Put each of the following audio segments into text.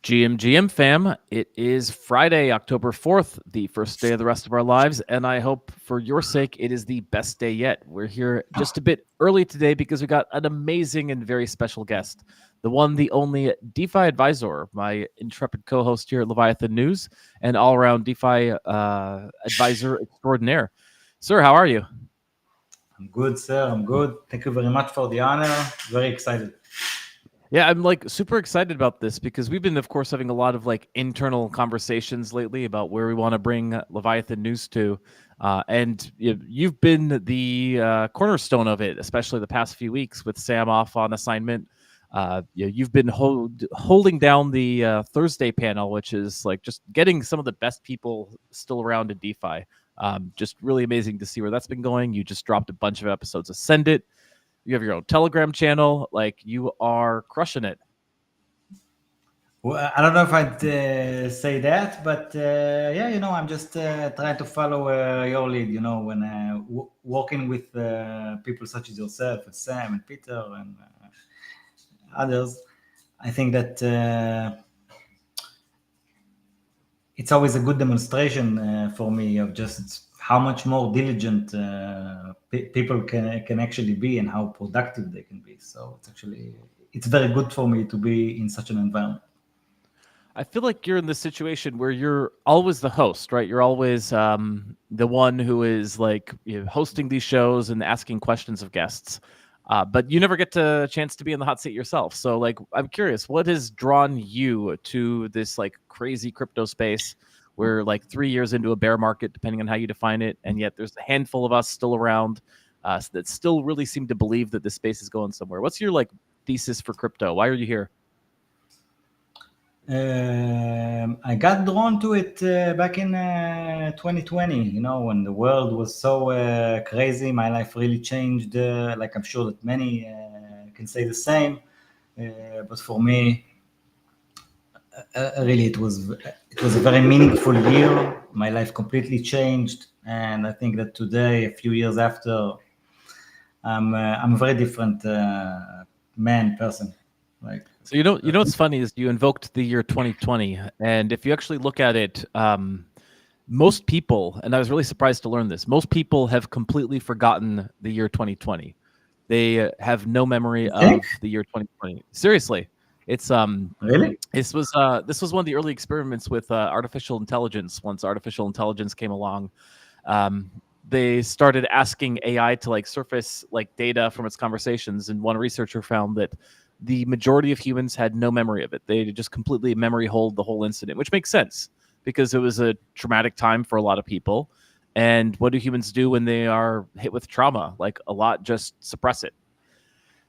GM fam, it is Friday, October 4th, the first day of the rest of our lives, and I hope for your sake it is the best day yet. We're here just a bit early today because we got an amazing and very special guest, the one, the only DeFi Advisoor, my intrepid co-host here at Leviathan News, and all-around DeFi advisor extraordinaire. Sir, how are you? I'm good, sir. I'm good. Thank you very much for the honor. Very excited. Yeah, I'm like super excited about this because we've been, of course, having a lot of like internal conversations lately about where we want to bring Leviathan News to. And you've been the cornerstone of it, especially the past few weeks with Sam off on assignment. You've been holding down the Thursday panel, which is like just getting some of the best people still around in DeFi. Just really amazing to see where that's been going. You just dropped a bunch of episodes of Send It. You have your own Telegram channel. Like, you are crushing it. Well, I don't know if I'd say that, but yeah, I'm just trying to follow your lead. When working with people such as yourself, and Sam, and Peter, and others, I think that it's always a good demonstration for me of just how much more diligent people can actually be and how productive they can be. So it's very good for me to be in such an environment. I feel like you're in the situation where you're always the host, right? You're always the one who is like hosting these shows and asking questions of guests. But you never get a chance to be in the hot seat yourself. So like, I'm curious, what has drawn you to this like crazy crypto space? We're like 3 years into a bear market, depending on how you define it. And yet there's a handful of us still around that still really seem to believe that this space is going somewhere. What's your like thesis for crypto? Why are you here? I got drawn to it back in 2020, when the world was so crazy. My life really changed. Like I'm sure that many can say the same. But for me, really, it was a very meaningful year. My life completely changed, and I think that today, a few years after, I'm a very different person. Like, so you know what's funny is you invoked the year 2020, and if you actually look at it, most people, and I was really surprised to learn this, most people have completely forgotten the year 2020. They have no memory of the year 2020. Seriously, it's really? this was one of the early experiments with artificial intelligence. Once artificial intelligence came along, they started asking AI to like surface like data from its conversations, and one researcher found that the majority of humans had no memory of it. They just completely memory hold the whole incident, which makes sense because it was a traumatic time for a lot of people. And what do humans do when they are hit with trauma? Like a lot just suppress it.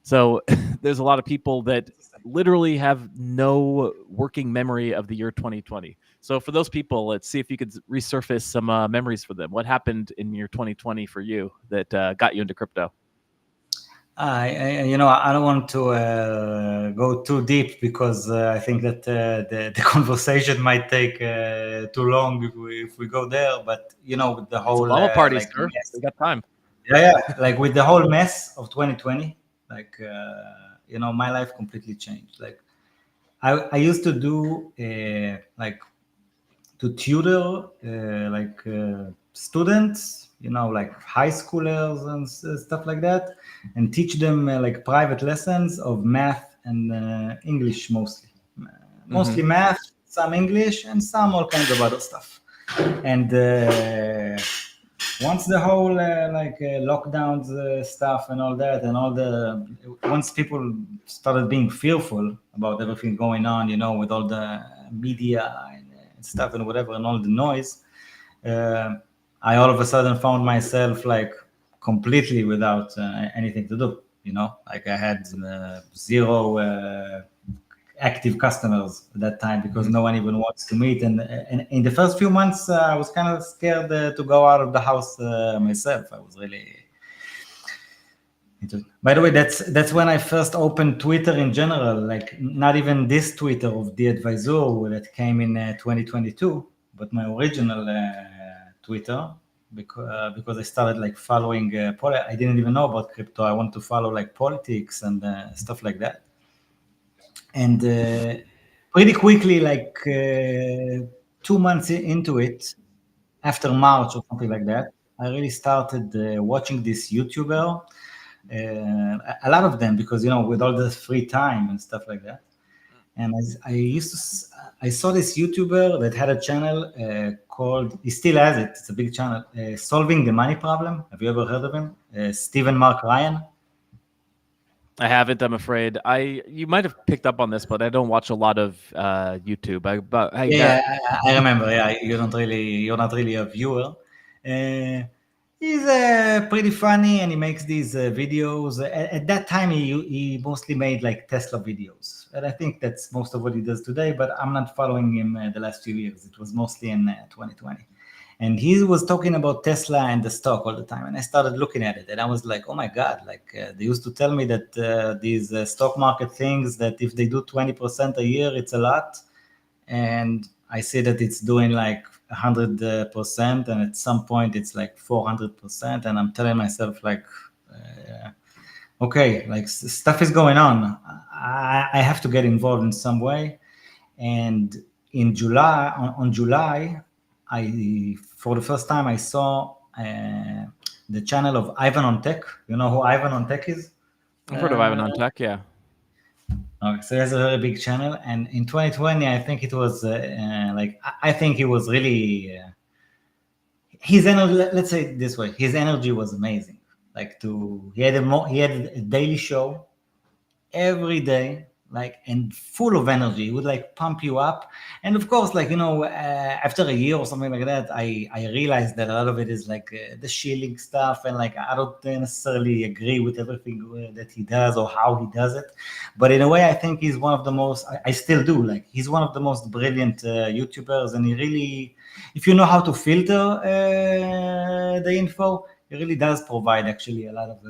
So there's a lot of people that literally have no working memory of the year 2020. So for those people, let's see if you could resurface some memories for them. What happened in year 2020 for you that got you into crypto? I don't want to go too deep because I think that the conversation might take too long if we go there. But with the whole Llama party, like sir. mess, We got time. yeah, like with the whole mess of 2020, like my life completely changed. Like I used to do like to tutor students, like high schoolers and stuff like that, and teach them like private lessons of math and English mostly. Mostly math, some English, and some all kinds of other stuff. And once the whole lockdowns stuff and all that, and once people started being fearful about everything going on, with all the media and stuff and whatever and all the noise, I all of a sudden found myself like completely without anything to do. Like I had zero active customers at that time because no one even wants to meet. And in the first few months, I was kind of scared to go out of the house myself. I was really. By the way, that's when I first opened Twitter in general. Like not even this Twitter of the Advisoor that came in 2022, but my original Twitter because I started like following. I didn't even know about crypto. I want to follow like politics and stuff like that. And pretty quickly, like 2 months into it, after March or something like that, I really started watching this YouTuber, a lot of them, because with all the free time and stuff like that. And I saw this YouTuber that had a channel called, he still has it, it's a big channel, Solving the Money Problem. Have you ever heard of him? Stephen Mark Ryan. I haven't, I'm afraid. You might have picked up on this, but I don't watch a lot of YouTube. I remember. Yeah, you're not really a viewer. He's pretty funny, and he makes these videos. At that time, he mostly made like Tesla videos, and I think that's most of what he does today. But I'm not following him the last few years. It was mostly in 2020. And he was talking about Tesla and the stock all the time. And I started looking at it, and I was like, oh my God, like they used to tell me that these stock market things, that if they do 20% a year, it's a lot. And I see that it's doing like 100%. And at some point it's like 400%. And I'm telling myself like, okay, like stuff is going on. I have to get involved in some way. And in July, on July, for the first time, I saw the channel of Ivan on Tech. You know who Ivan on Tech is? I've heard of Ivan on Tech, yeah. Okay, so he has a very big channel, and in 2020, I think it was I think he was really his energy. Let's say it this way: his energy was amazing. Like he had a daily show every day, like, and full of energy. It would like pump you up. And of course, like, after a year or something like that, I realized that a lot of it is like the shilling stuff, and like I don't necessarily agree with everything that he does or how he does it. But in a way, I think he's one of the most, I still do, like, he's one of the most brilliant YouTubers. And he really, if you know how to filter the info, he really does provide actually a lot of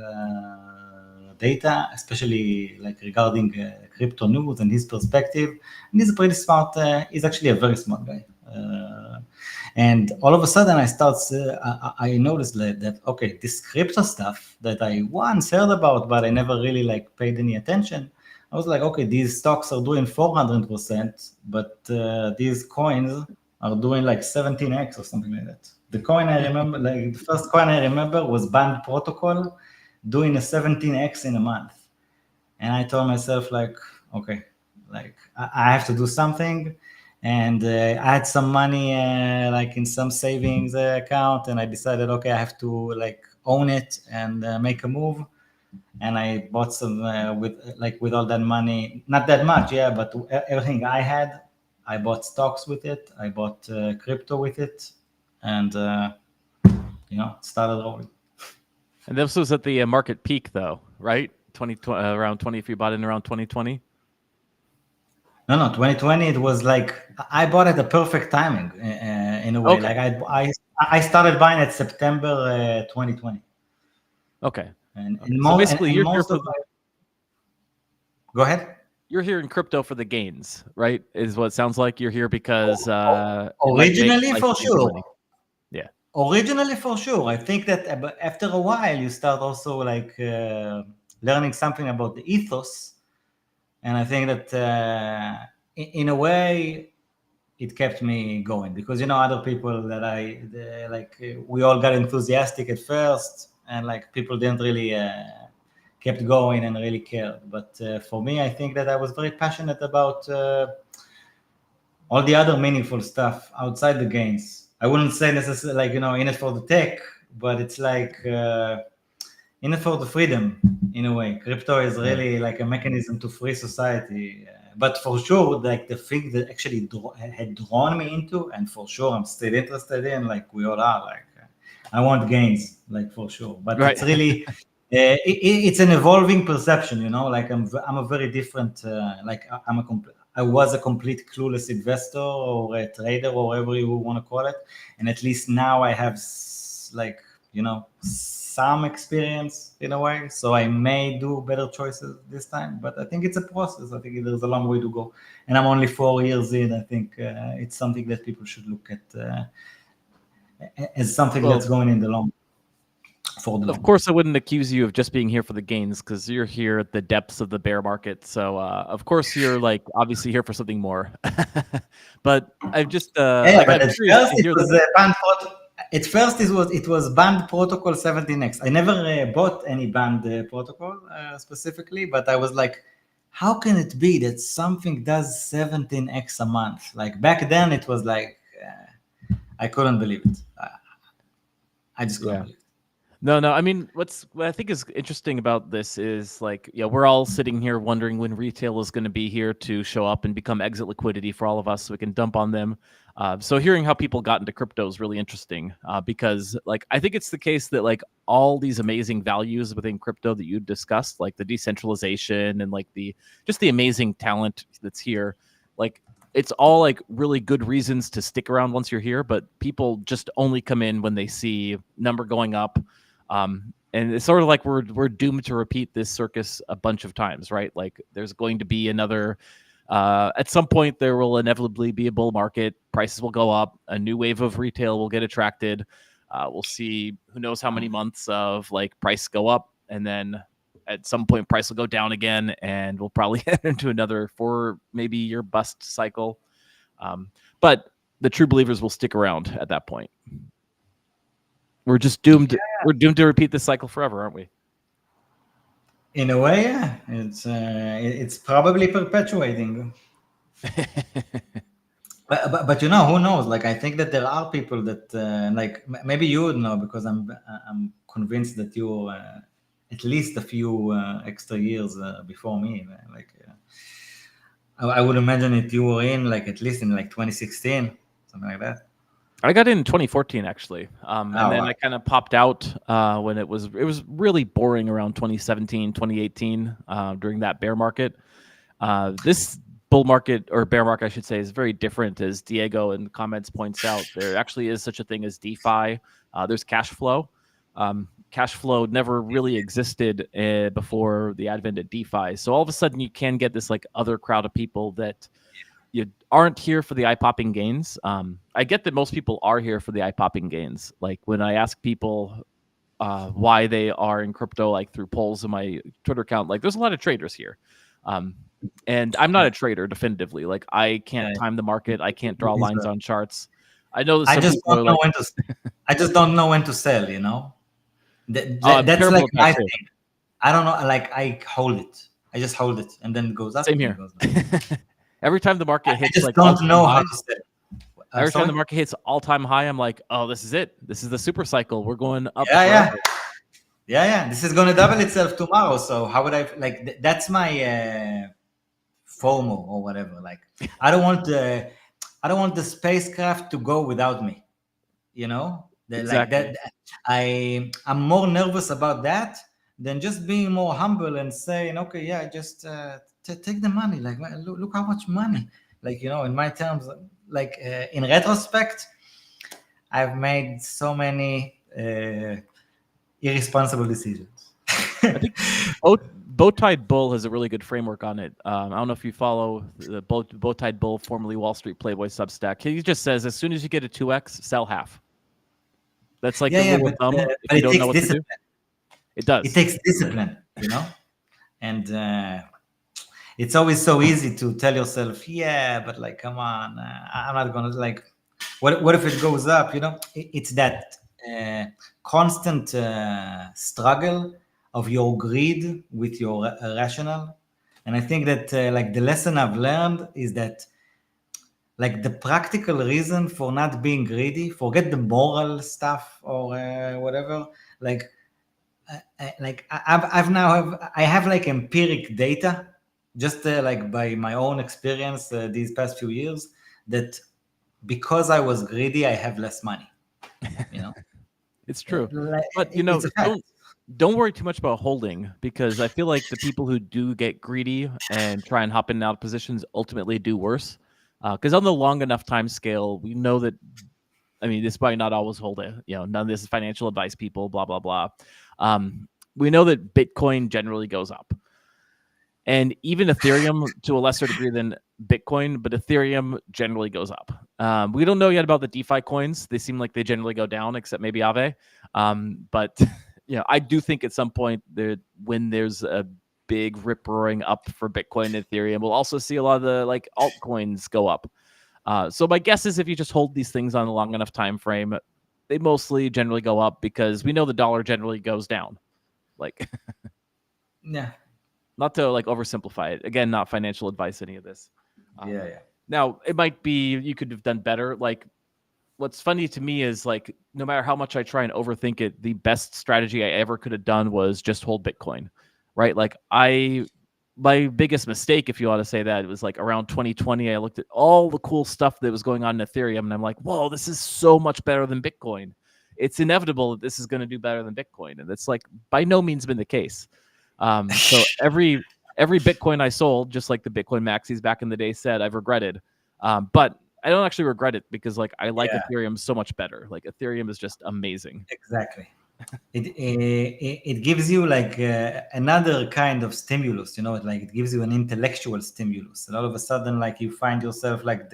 data, especially like regarding crypto news and his perspective. And he's a pretty smart, he's actually a very smart guy. And all of a sudden I noticed that, okay, this crypto stuff that I once heard about, but I never really like paid any attention. I was like, okay, these stocks are doing 400%, but these coins are doing like 17x or something like that. The coin I remember, like the first coin I remember was Band Protocol, doing a 17x in a month. And I told myself like, okay, like I have to do something. And I had some money like in some savings account, and I decided, okay, I have to like own it and make a move. And I bought some with all that money, not that much, yeah, but everything I had, I bought stocks with it, I bought crypto with it, and started rolling. And this was at the market peak, though, right? Around 20. If you bought in around 2020. No, 2020. It was like I bought at the perfect timing in a way. Okay. Like I started buying at September 2020. Okay. And so basically, you're most here of go ahead. You're here in crypto for the gains, right? Is what it sounds like. You're here because originally for sure. Money. Yeah. Originally for sure. I think that after a while you start also like learning something about the ethos, and I think that in a way it kept me going, because other people that we all got enthusiastic at first, and like people didn't really kept going and really cared. But for me, I think that I was very passionate about all the other meaningful stuff outside the gains. I wouldn't say necessarily like in it for the tech, but it's like in it for the freedom in a way. Crypto is really like a mechanism to free society. But for sure, like the thing that actually had drawn me into, and for sure I'm still interested in, like we all are, like I want gains, like for sure. But It's really it's an evolving perception, like I'm a very different, like I was a complete clueless investor or a trader or whatever you want to call it, and at least now I have like some experience in a way, so I may do better choices this time. But I think it's a process. I think there's a long way to go, and I'm only 4 years in. I think it's something that people should look at as something that's going in the long. for the Of long. course, I wouldn't accuse you of just being here for the gains because you're here at the depths of the bear market. So, of course, you're like obviously here for something more. But I'm just Yeah, like but I'm at curious first to it hear was the. banned. At first it was banned protocol 17x. I never bought any banned protocol specifically, but I was like, how can it be that something does 17x a month? Like back then, it was like I couldn't believe it. I just couldn't believe it. No. I mean, what I think is interesting about this is like, yeah, we're all sitting here wondering when retail is going to be here to show up and become exit liquidity for all of us, so we can dump on them. So hearing how people got into crypto is really interesting because, like, I think it's the case that like all these amazing values within crypto that you discussed, like the decentralization and like the amazing talent that's here, like it's all like really good reasons to stick around once you're here, but people just only come in when they see number going up. And it's sort of like we're doomed to repeat this circus a bunch of times, right? Like there's going to be another at some point there will inevitably be a bull market, prices will go up, a new wave of retail will get attracted. We'll see who knows how many months of like price go up, and then at some point price will go down again, and we'll probably head into another 4 maybe year bust cycle. But the true believers will stick around at that point. We're just doomed. Yeah. We're doomed to repeat this cycle forever, aren't we? In a way, yeah. It's probably perpetuating. But you know, who knows? Like I think that there are people that like maybe you would know, because I'm convinced that you at least a few extra years before me. Like I would imagine that you were in like at least in like 2016, something like that. I got in 2014 actually, and then wow. I kind of popped out when it was really boring around 2017, 2018 during that bear market. This bull market, or bear market, I should say, is very different, as Diego in the comments points out. There actually is such a thing as DeFi. There's cash flow. Cash flow never really existed before the advent of DeFi. So all of a sudden you can get this like other crowd of people that you aren't here for the eye-popping gains. I get that most people are here for the eye-popping gains. Like when I ask people why they are in crypto, like through polls in my Twitter account, like there's a lot of traders here. And I'm not a trader definitively. Like I can't time the market. I can't draw lines on charts. I know that I just don't know when to. I just don't know when to sell. You know, that's like my thing. I don't know. Like I hold it. I just hold it, and then it goes up. Same here. Every time the market hits, I just don't know how to sell. Every time the market hits all-time high, I'm like, oh, this is it. This is the super cycle. We're going up. Yeah. This is going to double itself tomorrow. So how would I like? That's my FOMO or whatever. Like I don't want the spacecraft to go without me. You know, exactly. Like that. I'm more nervous about that than just being more humble and saying, okay, yeah, just take the money. Like look how much money. Like, you know, in my terms, like in retrospect, I've made so many irresponsible decisions. I think Bowtied Bull has a really good framework on it. I don't know if you follow the Bowtied Bull, formerly Wall Street Playboy Substack. He just says, as soon as you get a 2x, sell half. That's like the rule of thumb. If you don't know what to do. It does. It takes discipline, you know? And it's always so easy to tell yourself, yeah, but like, come on, I'm not going to like, what if it goes up? You know, it's that constant struggle of your greed with your rational. And I think that like the lesson I've learned is that like the practical reason for not being greedy, forget the moral stuff or whatever, like I have like empiric data, just like by my own experience these past few years, that because I was greedy, I have less money. You know, it's true. But you know, don't worry too much about holding, because I feel like the people who do get greedy and try and hop in and out of positions ultimately do worse. Because on the long enough time scale, we know that. I mean, this might not always hold it. You know, none of this is financial advice, people. Blah blah blah. We know that Bitcoin generally goes up, and even Ethereum to a lesser degree than Bitcoin, but Ethereum generally goes up. We don't know yet about the DeFi coins. They seem like they generally go down, except maybe Aave. But I do think at some point when there's a big rip roaring up for Bitcoin and Ethereum, we'll also see a lot of the like altcoins go up. So my guess is if you just hold these things on a long enough time frame, they mostly generally go up because we know the dollar generally goes down. Like, Yeah. not to like oversimplify it. Again, not financial advice, any of this. Yeah. Now, it might be you could have done better. Like, what's funny to me is like, no matter how much I try and overthink it, the best strategy I ever could have done was just hold Bitcoin, right? Like, my biggest mistake, if you want to say that, it was like around 2020. I looked at all the cool stuff that was going on in Ethereum, and I'm like, whoa, this is so much better than Bitcoin. It's inevitable that this is going to do better than Bitcoin, and it's like by no means been the case. So every Bitcoin I sold, just like the Bitcoin maxis back in the day said, I've regretted. But I don't actually regret it because like I like Ethereum so much better. Like Ethereum is just amazing. Exactly. It gives you like another kind of stimulus, like it gives you an intellectual stimulus, and all of a sudden like you find yourself like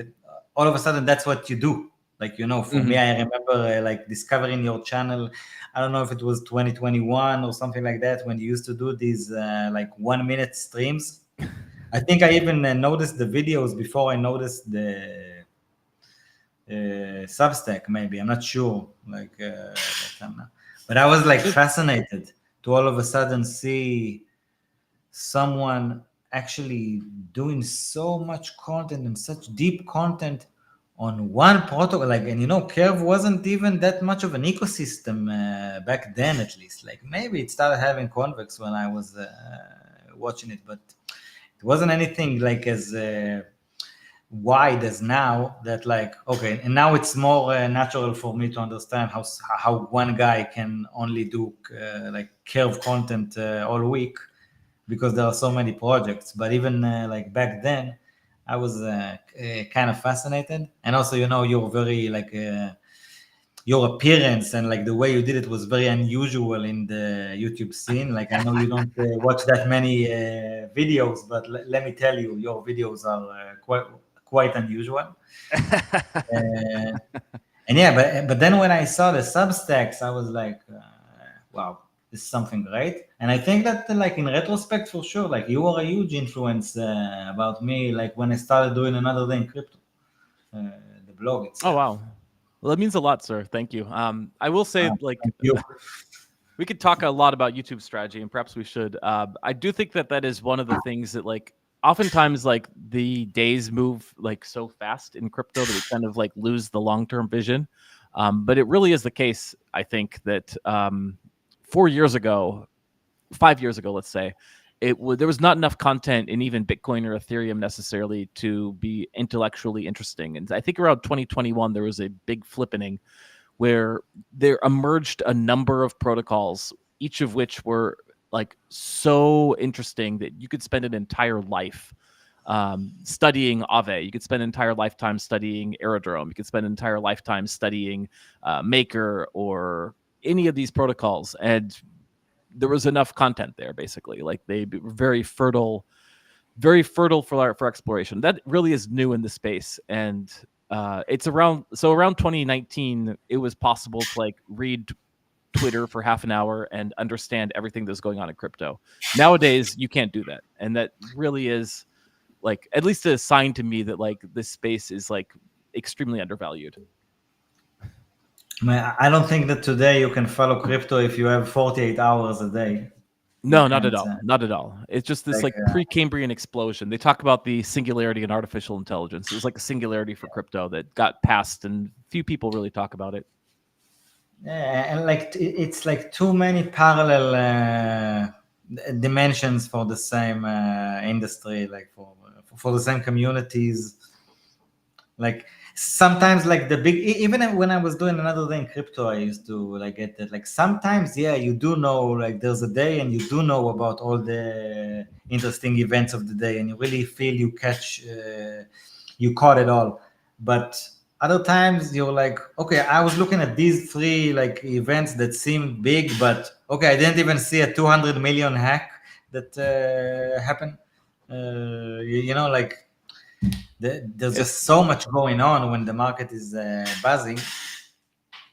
all of a sudden that's what you do. Like, for me, I remember like discovering your channel. I don't know if it was 2021 or something like that, when you used to do these like 1 minute streams. I think I even noticed the videos before I noticed the Substack, maybe. I'm not sure. Like, but I was like fascinated to all of a sudden see someone actually doing so much content and such deep content on one protocol. Like, and Curve wasn't even that much of an ecosystem back then, at least. Like, maybe it started having Convex when I was watching it, but it wasn't anything like as wide as now. That like, okay, and now it's more natural for me to understand how one guy can only do like Curve content all week, because there are so many projects. But even like back then, I was kind of fascinated. And also, you're very like your appearance and like the way you did it was very unusual in the YouTube scene. Like, I know you don't watch that many videos, but let me tell you, your videos are quite unusual. And yeah, but then when I saw the Substacks, I was like, wow, this is something great. And I think that like in retrospect, for sure, like you were a huge influence about me, like when I started doing Another Day in Crypto, the blog itself. Oh wow, well that means a lot, sir. Thank you. I will say like we could talk a lot about YouTube strategy, and perhaps we should. I do think that is one of the things that like oftentimes like the days move like so fast in crypto that we kind of like lose the long-term vision. But it really is the case, I think, that 4 years ago, 5 years ago, let's say, there was not enough content in even Bitcoin or Ethereum necessarily to be intellectually interesting. And I think around 2021 there was a big flippening where there emerged a number of protocols, each of which were like so interesting that you could spend an entire life studying Aave. You could spend an entire lifetime studying Aerodrome. You could spend an entire lifetime studying Maker or any of these protocols. And there was enough content there, basically. Like they were very fertile for exploration. That really is new in the space. And it's around 2019, it was possible to like read Twitter for half an hour and understand everything that's going on in crypto. Nowadays, you can't do that. And that really is like at least a sign to me that like this space is like extremely undervalued. I don't think that today you can follow crypto if you have 48 hours a day. No, not at all. Not at all. It's just this like Precambrian explosion. They talk about the singularity in artificial intelligence. It was like a singularity for crypto that got passed, and few people really talk about it. Yeah, and like it's like too many parallel dimensions for the same industry, like for the same communities. Like sometimes like the big, even when I was doing Another Day in Crypto, I used to like get that like sometimes you do know like there's a day and you do know about all the interesting events of the day and you really feel you caught it all. But other times you're like, okay, I was looking at these 3 like events that seemed big, but okay, I didn't even see a 200 million hack that happened. Like there's just so much going on when the market is buzzing.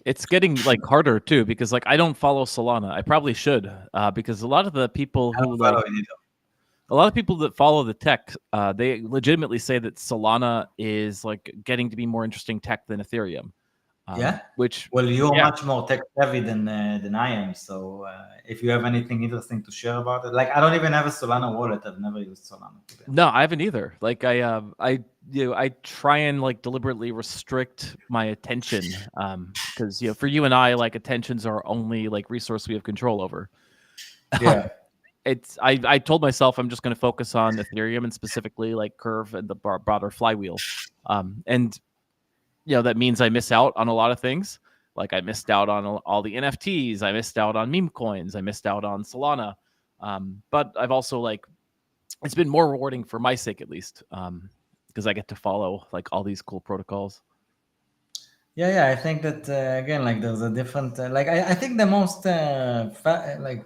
It's getting like harder too because like I don't follow Solana. I probably should because a lot of the people I who don't like follow it either. a lot of people that follow the tech, they legitimately say that Solana is like getting to be more interesting tech than Ethereum. Yeah. Which Well, you're yeah, much more tech savvy than I am. So if you have anything interesting to share about it, like I don't even have a Solana wallet. I've never used Solana. To be honest. no, I haven't either. Like I try and like deliberately restrict my attention because for you and I, like attention's our only like resource we have control over. Yeah. I told myself I'm just going to focus on Ethereum and specifically like Curve and the broader flywheel, and that means I miss out on a lot of things. Like I missed out on all the NFTs, I missed out on meme coins, I missed out on Solana, but I've also like it's been more rewarding for my sake at least, because I get to follow like all these cool protocols. Yeah. I think that again, like there's a different. Like I think the most like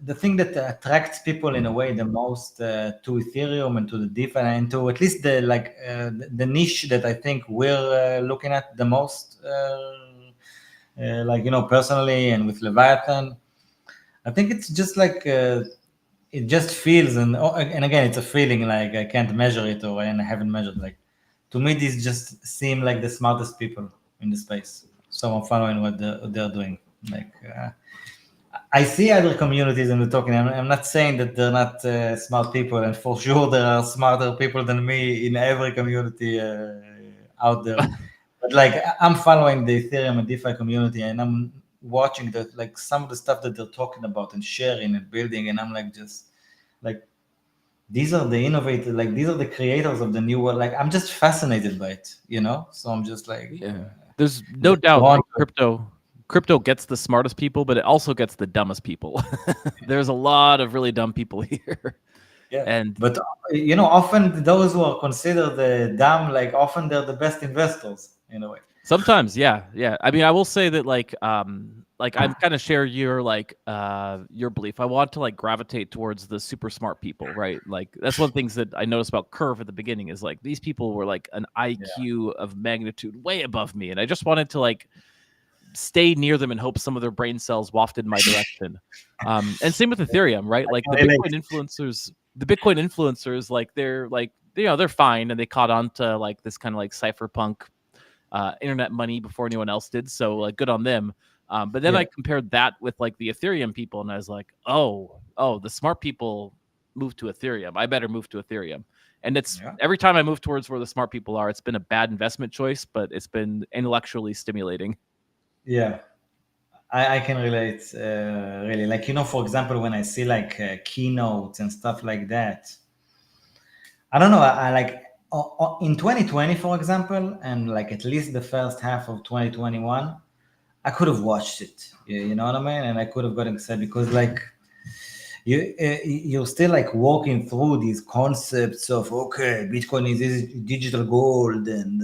the thing that attracts people in a way the most to Ethereum and to the DeFi and to at least the niche that I think we're looking at the most, like personally and with Leviathan, I think it's just like it just feels and again it's a feeling, like I can't measure it and I haven't measured, like to me these just seem like the smartest people in the space. So I'm following what they're doing. Like I see other communities and we're talking. I'm not saying that they're not smart people, and for sure there are smarter people than me in every community out there. But like I'm following the Ethereum and DeFi community, and I'm watching like some of the stuff that they're talking about and sharing and building, and I'm like just like these are the innovators, like these are the creators of the new world. Like I'm just fascinated by it, So I'm just like Yeah, there's no just doubt drawn like to it. crypto gets the smartest people, but it also gets the dumbest people. There's a lot of really dumb people here. Yeah, And but often those who are considered dumb, like often they're the best investors in a way. sometimes, yeah. I mean, I will say that like I'm kind of share your belief. I want to like gravitate towards the super smart people, right? Like that's one of the things that I noticed about Curve at the beginning is like these people were like an IQ of magnitude way above me, and I just wanted to like stay near them and hope some of their brain cells wafted my direction. And same with Ethereum, right? Like can relate. the Bitcoin influencers, like they're fine and they caught on to like this kind of like cypherpunk internet money before anyone else did. So like good on them. But then Yeah. I compared that with like the Ethereum people, and I was like, oh, the smart people moved to Ethereum. I better move to Ethereum. And it's every time I move towards where the smart people are, it's been a bad investment choice, but it's been intellectually stimulating. Yeah, I can relate really. Like, for example, when I see like keynotes and stuff like that, I don't know. I like in 2020, for example, and like at least the first half of 2021, I could have watched it. You know what I mean? And I could have gotten excited because like you're still like walking through these concepts of Bitcoin is digital gold and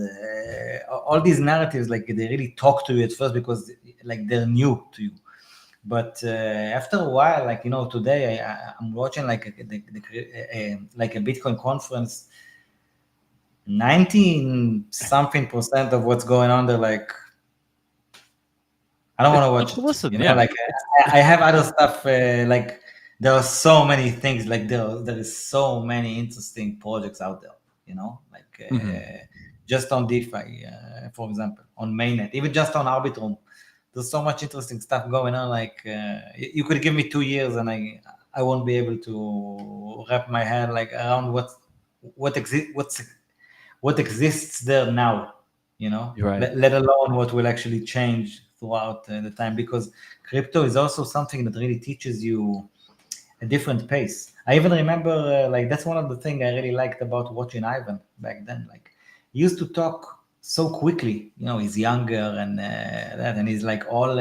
all these narratives, like they really talk to you at first because like they're new to you. But after a while, like today I'm watching like like a Bitcoin conference. 90-something% of what's going on, they're like, I don't want to watch it. Listen, Like I have other stuff. Like there are so many things. Like there is so many interesting projects out there. Like just on DeFi, for example, on mainnet, even just on Arbitrum. There's so much interesting stuff going on. Like you could give me 2 years, and I won't be able to wrap my head like around what exists there now. Right. Let alone what will actually change throughout the time, because crypto is also something that really teaches you a different pace. I even remember like that's one of the things I really liked about watching Ivan back then. Like he used to talk so quickly. He's younger and that, and he's like all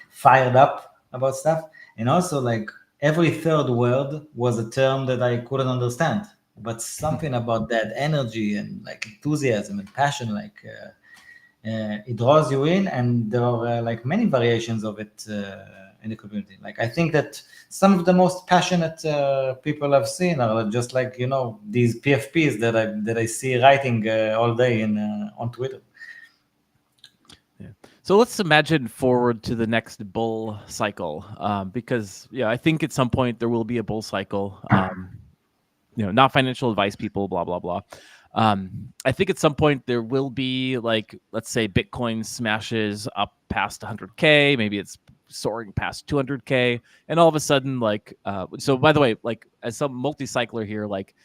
fired up about stuff. And also like every third word was a term that I couldn't understand, but something about that energy and like enthusiasm and passion, like it draws you in, and there are like many variations of it in the community. Like I think that some of the most passionate people I've seen are just like these PFPs that I see writing all day in on Twitter. Yeah. So let's imagine forward to the next bull cycle, because I think at some point there will be a bull cycle. Not financial advice, people, blah blah blah. I think at some point there will be, like, let's say Bitcoin smashes up past 100K, maybe it's soaring past 200K, and all of a sudden, like, so by the way, like, as some multi-cycler here, like,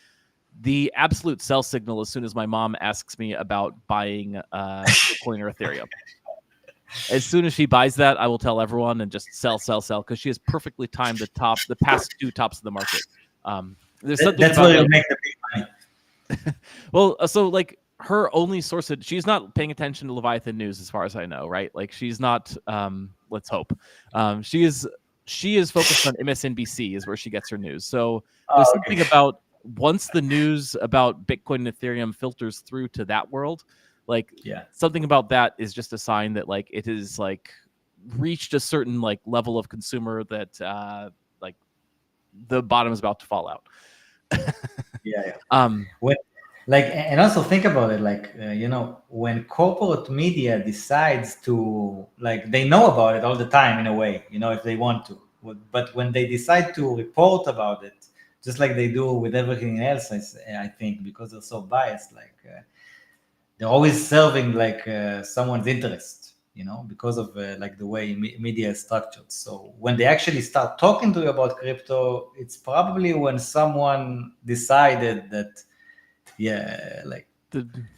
the absolute sell signal as soon as my mom asks me about buying Bitcoin or Ethereum. As soon as she buys that, I will tell everyone and just sell, because she has perfectly timed the past two tops of the market. That's where you make the big money. Well, so like her only source of, she's not paying attention to Leviathan news as far as I know, right? Like she's not. Let's hope. She is focused on MSNBC is where she gets her news. So there's something about once the news about Bitcoin and Ethereum filters through to that world. Like something about that is just a sign that like it is like reached a certain like level of consumer that like the bottom is about to fall out. And also think about it, like when corporate media decides to, like, they know about it all the time in a way, if they want to, but when they decide to report about it, just like they do with everything else, I think because they're so biased, like. They're always serving like someone's interest, because of like the way media is structured. So when they actually start talking to you about crypto, it's probably when someone decided that, like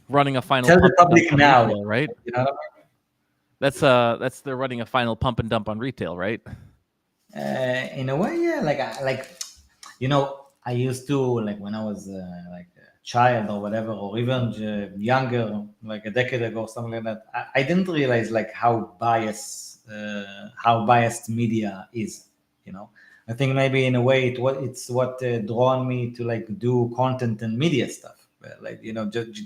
running a final tell the public now, retail, right? You know what I mean? That's they're running a final pump and dump on retail, right? In a way, yeah. I used to, like, when I was like child or whatever, or even younger, like a decade ago, something like that, I didn't realize like how biased media is. I think maybe in a way it's what drawn me to like do content and media stuff, like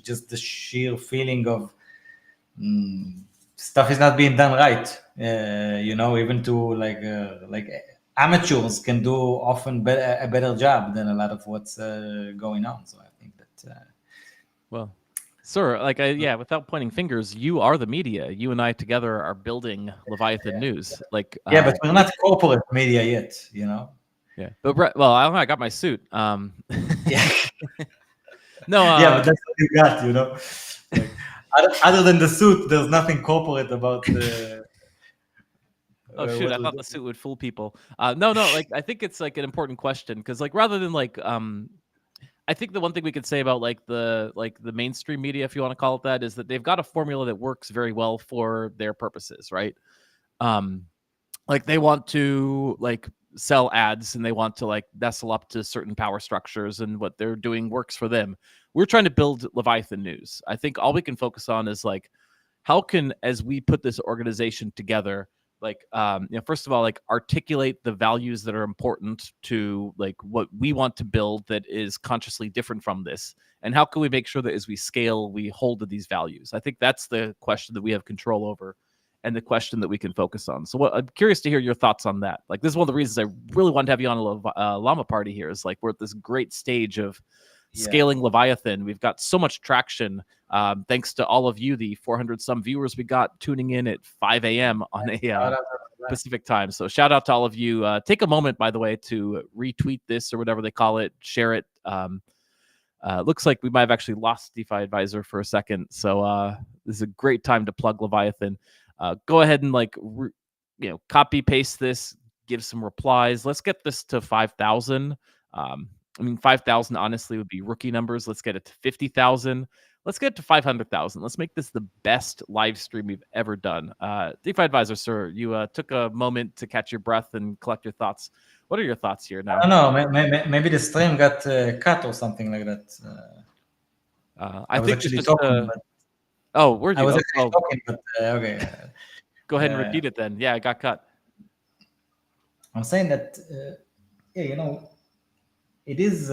just the sheer feeling of stuff is not being done right. Even to like amateurs can do often a better job than a lot of what's going on. So I think that. Well, sir, like without pointing fingers, you are the media. You and I together are building Leviathan News. Like but we're not corporate media yet. Yeah, but I got my suit. Yeah. No. But that's what you got. Like, other than the suit, there's nothing corporate about the. Oh shoot! I thought the suit would fool people. No. Like I think it's like an important question because like rather than like I think the one thing we could say about like the mainstream media, if you want to call it that, is that they've got a formula that works very well for their purposes, right? Like they want to like sell ads and they want to like nestle up to certain power structures, and what they're doing works for them. We're trying to build Leviathan News. I think all we can focus on is like how can, as we put this organization together, like first of all, like articulate the values that are important to like what we want to build that is consciously different from this, and how can we make sure that as we scale we hold to these values. I think that's the question that we have control over and the question that we can focus on. So I'm curious to hear your thoughts on that. Like this is one of the reasons I really wanted to have you on a Llama party here, is like we're at this great stage of scaling Leviathan. We've got so much traction thanks to all of you, the 400 some viewers we got tuning in at 5 a.m. on a Pacific time. So shout out to all of you. Take a moment, by the way, to retweet this or whatever they call it, share it. Looks like we might have actually lost DeFi Advisor for a second. So this is a great time to plug Leviathan. Go ahead and like, copy paste this, give some replies. Let's get this to 5,000. 5,000 honestly would be rookie numbers. Let's get it to 50,000. Let's get it to 500,000. Let's make this the best live stream we've ever done. DeFi Advisor, sir, you took a moment to catch your breath and collect your thoughts. What are your thoughts here now? I don't know. Maybe the stream got cut or something like that. I think actually talking. Where'd you go? I was actually talking, but okay. Go ahead and repeat it then. Yeah, I got cut. I'm saying that, it is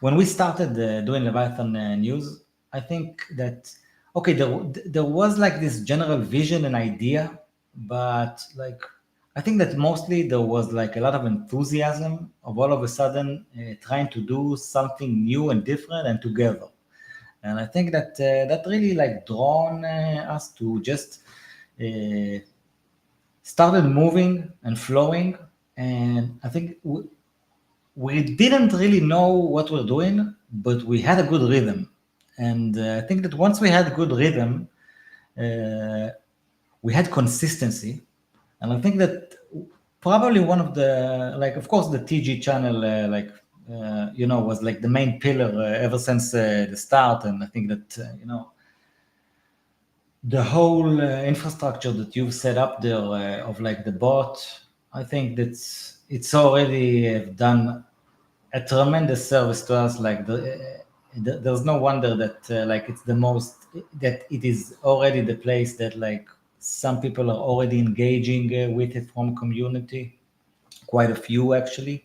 when we started doing Leviathan news, I think that, okay, there was like this general vision and idea, but like, I think that mostly there was like a lot of enthusiasm of all of a sudden trying to do something new and different and together. And I think that that really like drawn us to just uh, started moving and flowing. And I think we didn't really know what we're doing, but we had a good rhythm. And I think that once we had good rhythm, uh, we had consistency. And I think that probably one of the, like, of course, the TG channel, was like the main pillar ever since the start. And I think that, the whole infrastructure that you've set up there of like the bot, I think that's it's already done a tremendous service to us. Like there's no wonder that like it's the most that it is already the place that like some people are already engaging with it from community, quite a few actually.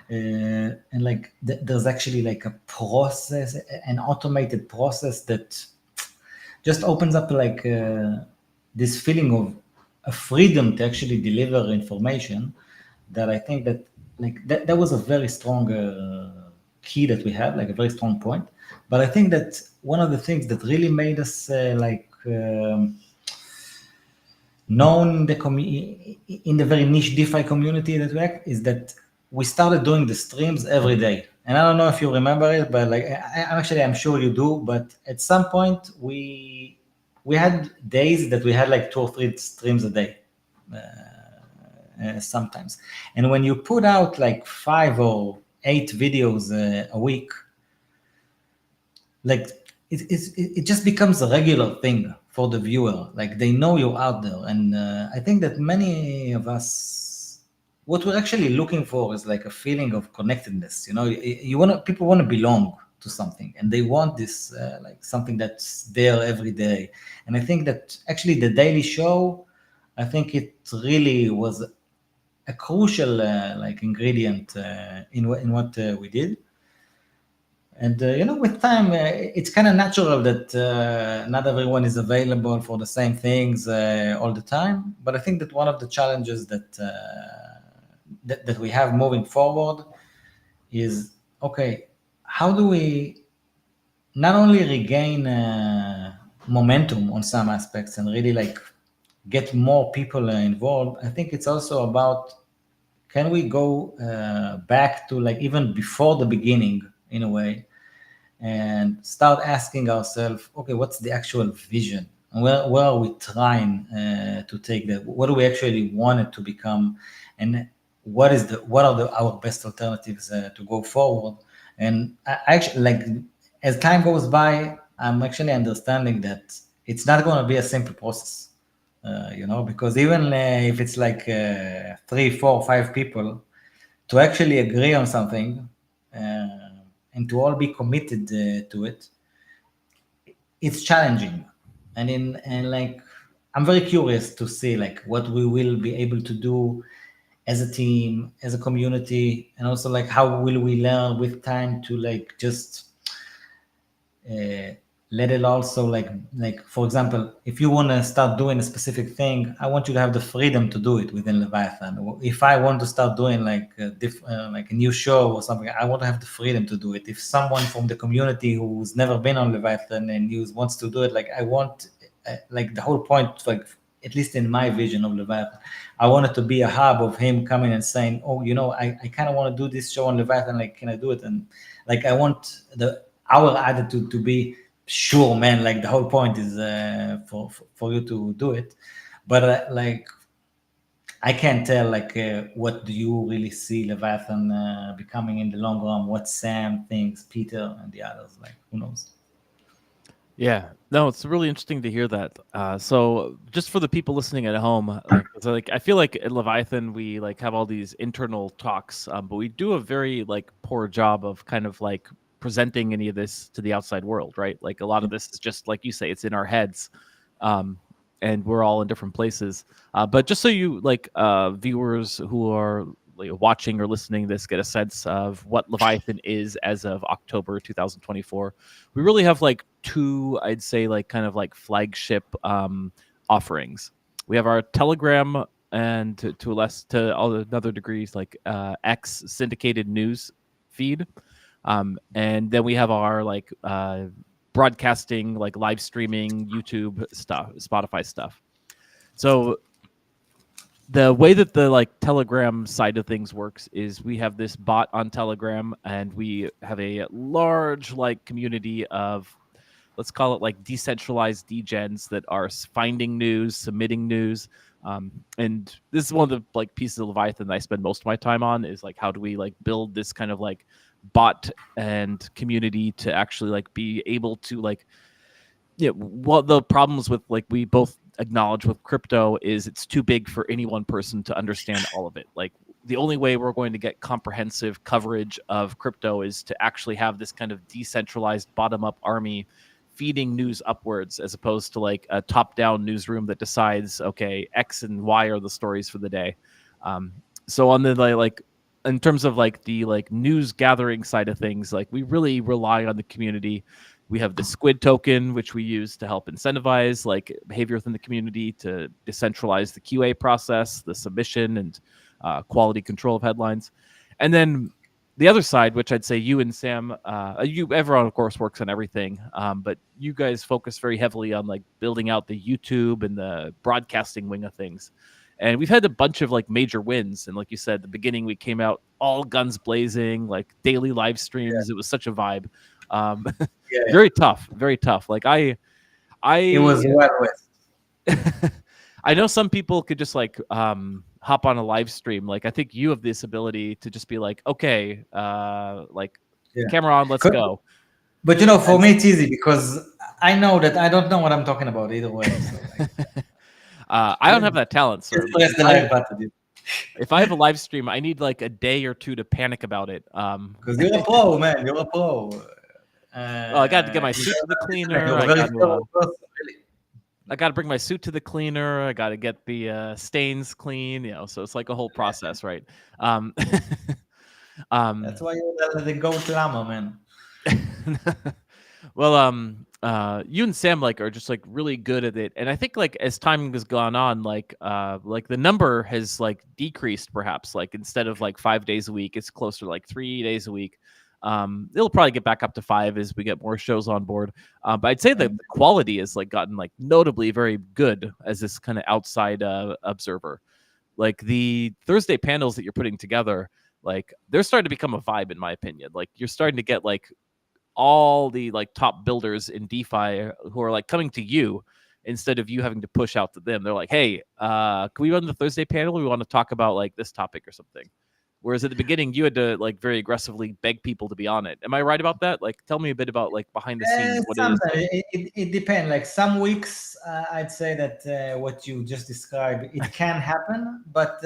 And like there's actually like a process, an automated process that just opens up like this feeling of a freedom to actually deliver information that I think that like that was a very strong key that we had, like a very strong point. But I think that one of the things that really made us known in the in the very niche DeFi community that we act is that we started doing the streams every day. And I don't know if you remember it, but like I'm sure you do. But at some point we had days that we had like 2 or 3 streams a day, sometimes. And when you put out like 5 or 8 videos a week, like it just becomes a regular thing for the viewer. Like they know you're out there. And I think that many of us, what we're actually looking for is like a feeling of connectedness. You want to, people want to belong to something, and they want this like something that's there every day. And I think that actually the daily show, I think it really was a crucial like ingredient in what we did. And with time, it's kind of natural that not everyone is available for the same things all the time. But I think that one of the challenges that we have moving forward is, okay, how do we not only regain momentum on some aspects and really like get more people involved? I think it's also about, can we go back to like even before the beginning in a way, and start asking ourselves, okay, what's the actual vision? And where are we trying to take that? What do we actually want it to become? And what are our best alternatives to go forward? And I actually, like, as time goes by, I'm actually understanding that it's not going to be a simple process, because even if it's like 3, 4, 5 people to actually agree on something, and to all be committed to it, it's challenging. And like, I'm very curious to see like what we will be able to do as a team, as a community, and also like how will we learn with time to like just uh, let it also like for example, if you want to start doing a specific thing, I want you to have the freedom to do it within Leviathan. If I want to start doing like like a new show or something, I want to have the freedom to do it. If someone from the community who's never been on Leviathan and wants to do it, like I want like the whole point, like at least in my vision of Leviathan, I want it to be a hub of him coming and saying, oh, I kind of want to do this show on Leviathan, like can I do it? And like I want our attitude to be, sure, man, like the whole point is for you to do it. But like I can't tell like what do you really see Leviathan becoming in the long run, what Sam thinks, Peter and the others, like who knows. Yeah, no, it's really interesting to hear that. So just for the people listening at home, like I feel like at Leviathan we like have all these internal talks, but we do a very like poor job of kind of like presenting any of this to the outside world, right? Like a lot of this is just like you say, it's in our heads, um, and we're all in different places. But just so you like viewers who are like, watching or listening this get a sense of what Leviathan is as of October 2024, we really have like two, I'd say, like kind of like flagship offerings. We have our Telegram and to a less to all another degrees like X syndicated news feed, and then we have our like broadcasting, like live streaming, YouTube stuff, Spotify stuff. So the way that the like Telegram side of things works is we have this bot on Telegram, and we have a large like community of, let's call it like decentralized degens that are finding news, submitting news. And this is one of the like pieces of Leviathan that I spend most of my time on, is like how do we like build this kind of like bot and community to actually like be able to like, what the problems with like we both acknowledge with crypto is it's too big for any one person to understand all of it. Like the only way we're going to get comprehensive coverage of crypto is to actually have this kind of decentralized bottom-up army feeding news upwards, as opposed to like a top-down newsroom that decides, okay, X and Y are the stories for the day. So on the like in terms of like the like news gathering side of things, like we really rely on the community. We have the Squid token, which we use to help incentivize like behavior within the community, to decentralize the QA process, the submission, and quality control of headlines. And then the other side, which I'd say you and Sam, everyone of course works on everything, but you guys focus very heavily on like building out the YouTube and the broadcasting wing of things. And we've had a bunch of like major wins. And like you said, at the beginning we came out all guns blazing, like daily live streams. Yeah. It was such a vibe. Very tough, very tough. Like it was Wild West. I know some people could just like hop on a live stream. Like I think you have this ability to just be like, okay, camera on, let's go. But for me it's easy because I know that I don't know what I'm talking about either way. So, like, I don't have that talent, sir. Press the like button. If I have a live stream, I need like a day or two to panic about it. Because you're a pro, man. You're a pro. Well, I got to get my suit to the cleaner. I got to bring my suit to the cleaner. I got to get the stains clean. So it's like a whole process, right? That's why you're the goat Llama, man. Well, you and Sam like are just like really good at it, and I think like as time has gone on, like the number has like decreased. Perhaps like instead of like 5 days a week, it's closer to like 3 days a week. It'll probably get back up to 5 as we get more shows on board. But I'd say that the quality has like gotten like notably very good as this kind of outside observer. Like the Thursday panels that you're putting together, like they're starting to become a vibe, in my opinion. Like you're starting to get like all the like top builders in DeFi who are like coming to you instead of you having to push out to them. They're like, hey, can we run the Thursday panel? We want to talk about like this topic or something. Whereas at the beginning, you had to like very aggressively beg people to be on it. Am I right about that? Like, tell me a bit about like behind the scenes. What it depends. Like some weeks, I'd say that what you just described, it can happen, but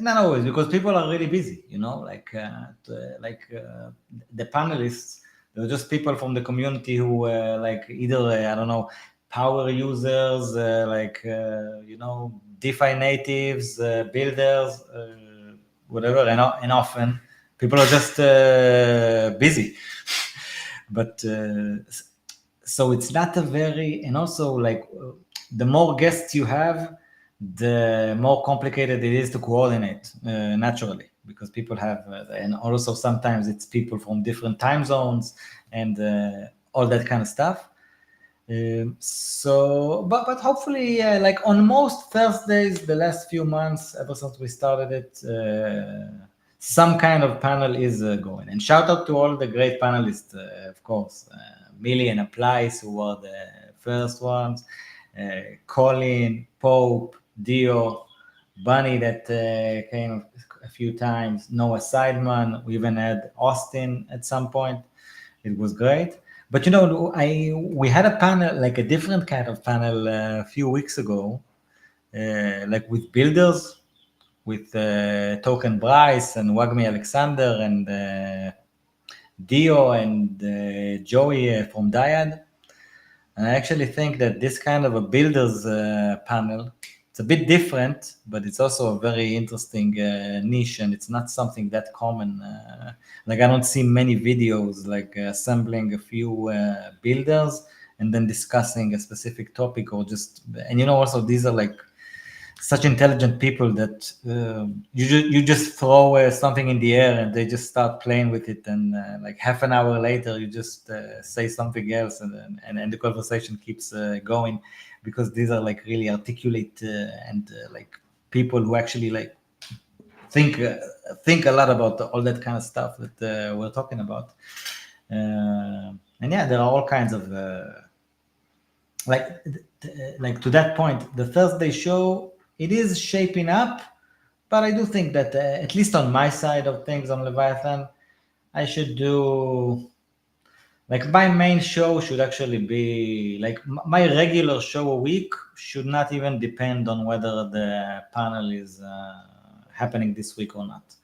not always, because people are really busy. The panelists, they're just people from the community who like either I don't know, power users, DeFi natives, builders, whatever, and often people are just busy. But so it's not a very, and also like the more guests you have, the more complicated it is to coordinate naturally, because people have, and also sometimes it's people from different time zones and all that kind of stuff. But hopefully, like on most Thursdays, the last few months, ever since we started it, some kind of panel is going. And shout out to all the great panelists, of course, Millie and Applies, who were the first ones, Colin, Pope, Dio, Bunny that came a few times, Noah Seidman. We even had Austin at some point. It was great. But we had a panel, like a different kind of panel a few weeks ago, like with builders, with Token Bryce and Wagmi Alexander and Dio and Joey from Dyad. And I actually think that this kind of a builders panel, it's a bit different, but it's also a very interesting niche, and it's not something that common. Like I don't see many videos like assembling a few builders and then discussing a specific topic, or just, and also these are like such intelligent people that you just throw something in the air and they just start playing with it, and like half an hour later you just say something else, and the conversation keeps going, because these are like really articulate and like people who actually like think a lot about all that kind of stuff that we're talking about. And yeah, there are all kinds of like to that point, the Thursday show, it is shaping up, but I do think that at least on my side of things on Leviathan, I should do like my main show should actually be like my regular show a week should not even depend on whether the panel is happening this week or not.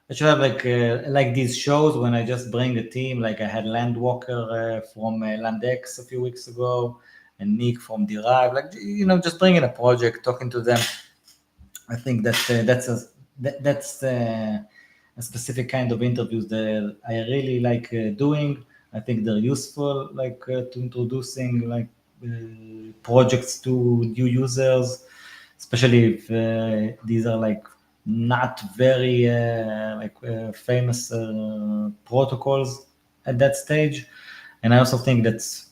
I should have like these shows when I just bring a team, like I had Landwalker from Landex a few weeks ago, and Nick from Derive, like, you know, just bringing a project, talking to them. I think that's a specific kind of interviews that I really like doing. I think they're useful, like to introducing like projects to new users, especially if these are like not very famous protocols at that stage. And I also think that's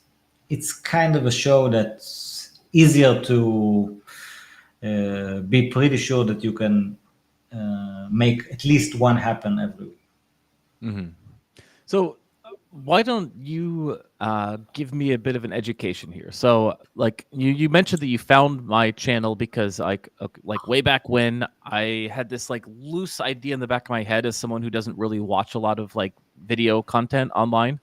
it's kind of a show that's easier to be pretty sure that you can make at least one happen every week. Mm-hmm. So why don't you give me a bit of an education here? So, like you mentioned that you found my channel because like way back when I had this like loose idea in the back of my head as someone who doesn't really watch a lot of like video content online.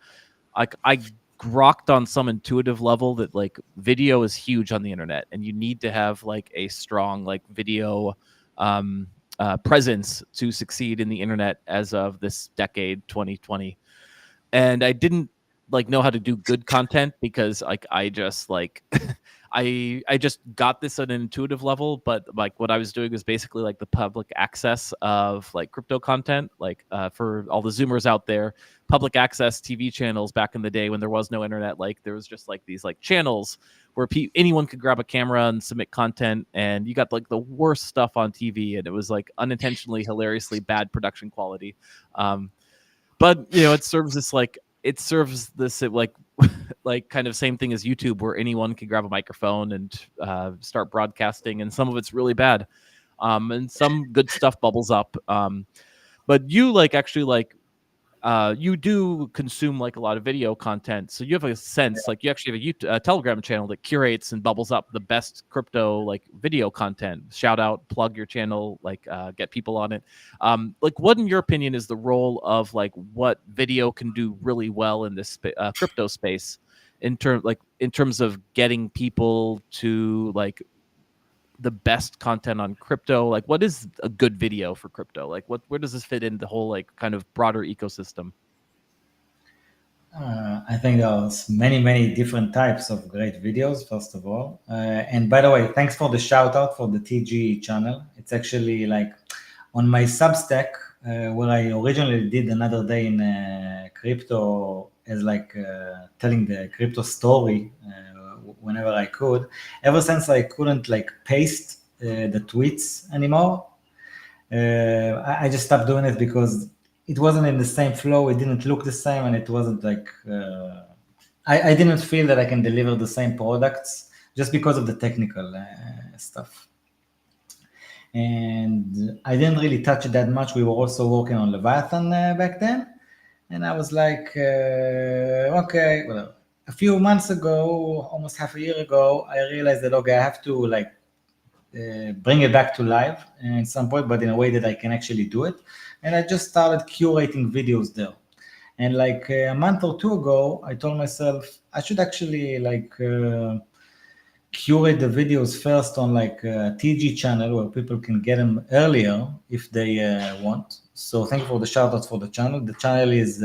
Like I grokked on some intuitive level that like video is huge on the internet, and you need to have like a strong like video presence to succeed in the internet as of this decade, 2020. And I didn't like know how to do good content because like I just like I just got this at an intuitive level, but like what I was doing was basically like the public access of like crypto content, like for all the Zoomers out there, public access TV channels back in the day when there was no internet. Like there was just like these like channels where anyone could grab a camera and submit content, and you got like the worst stuff on TV, and it was like unintentionally hilariously bad production quality. But you know, it serves this like like kind of same thing as YouTube, where anyone can grab a microphone and start broadcasting, and some of it's really bad, and some good stuff bubbles up. But you like actually like you do consume like a lot of video content, so you have a sense, like you actually have a Telegram channel that curates and bubbles up the best crypto like video content. Shout out, plug your channel, like get people on it. Like what in your opinion is the role of like what video can do really well in this crypto space in terms of getting people to like the best content on crypto? Like what is a good video for crypto? Like where does this fit in the whole like kind of broader ecosystem? I think there's many different types of great videos, first of all. And by the way, thanks for the shout out for the TG channel. It's actually like on my Substack, where I originally did another day in crypto as like telling the crypto story whenever I could. Ever since I couldn't like paste the tweets anymore, I just stopped doing it because it wasn't in the same flow. It didn't look the same, and it wasn't like I didn't feel that I can deliver the same products just because of the technical stuff. And I didn't really touch it that much. We were also working on Leviathan back then, and I was like, okay, well, a few months ago, almost half a year ago, I realized that okay, I have to like bring it back to live at some point, but in a way that I can actually do it. And I just started curating videos there. And like a month or two ago, I told myself I should actually like curate the videos first on like a TG channel where people can get them earlier if they want. So thank you for the shout out for the channel. The channel is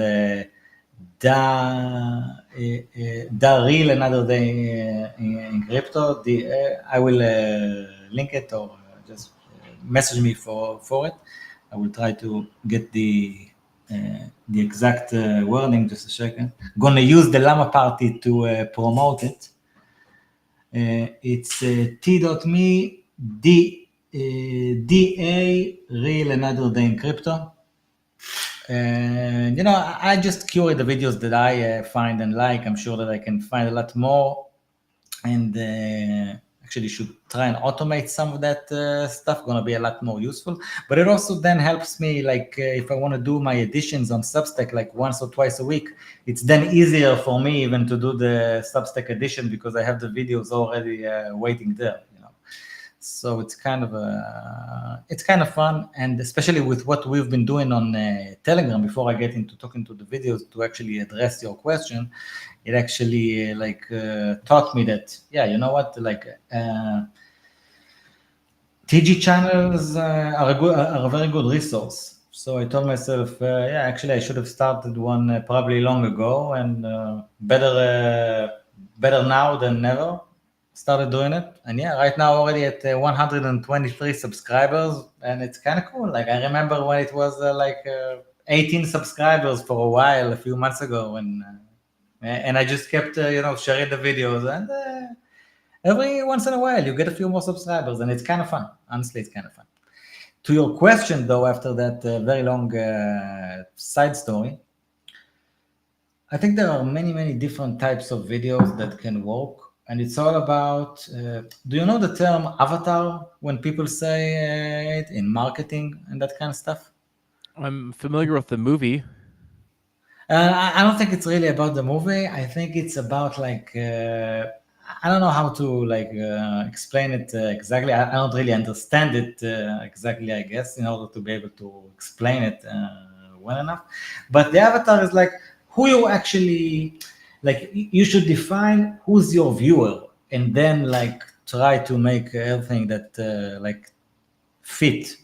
Da Real Another Day in Crypto. I will link it, or just message me for it. I will try to get the exact wording. Just a second. I'm gonna use the Llama party to promote it. It's t.me DA, real another day in crypto. And I just curate the videos that I find and like. I'm sure that I can find a lot more, and actually should try and automate some of that stuff. Going to be a lot more useful. But it also then helps me, like if I want to do my editions on Substack like once or twice a week, it's then easier for me even to do the Substack edition because I have the videos already waiting there. So it's kind of fun, and especially with what we've been doing on Telegram. Before I get into talking to the videos, to actually address your question, it actually taught me that you know what, TG channels are a very good resource. So I told myself, actually I should have started one probably long ago, and better now than never. Started doing it, and right now already at 123 subscribers, and it's kind of cool. Like I remember when it was 18 subscribers for a while, a few months ago, and I just kept sharing the videos, and every once in a while you get a few more subscribers, and it's kind of fun. Honestly, it's kind of fun. To your question though, after that very long side story, I think there are many different types of videos that can work. And it's all about, do you know the term avatar when people say it in marketing and that kind of stuff? I'm familiar with the movie. I don't think it's really about the movie. I think it's about I don't know how to explain it exactly. I don't really understand it exactly, I guess, in order to be able to explain it well enough. But the avatar is like who you actually, you should define who's your viewer, and then try to make everything that fit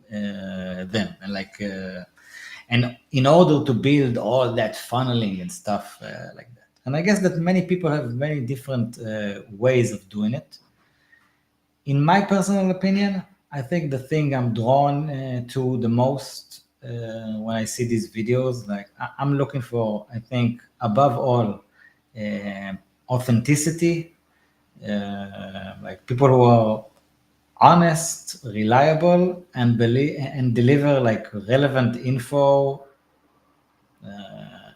them, and in order to build all that funneling and stuff like that. And I guess that many people have many different ways of doing it. In my personal opinion, I think the thing I'm drawn to the most when I see these videos, I'm looking for, I think, above all, authenticity, people who are honest, reliable, and deliver relevant info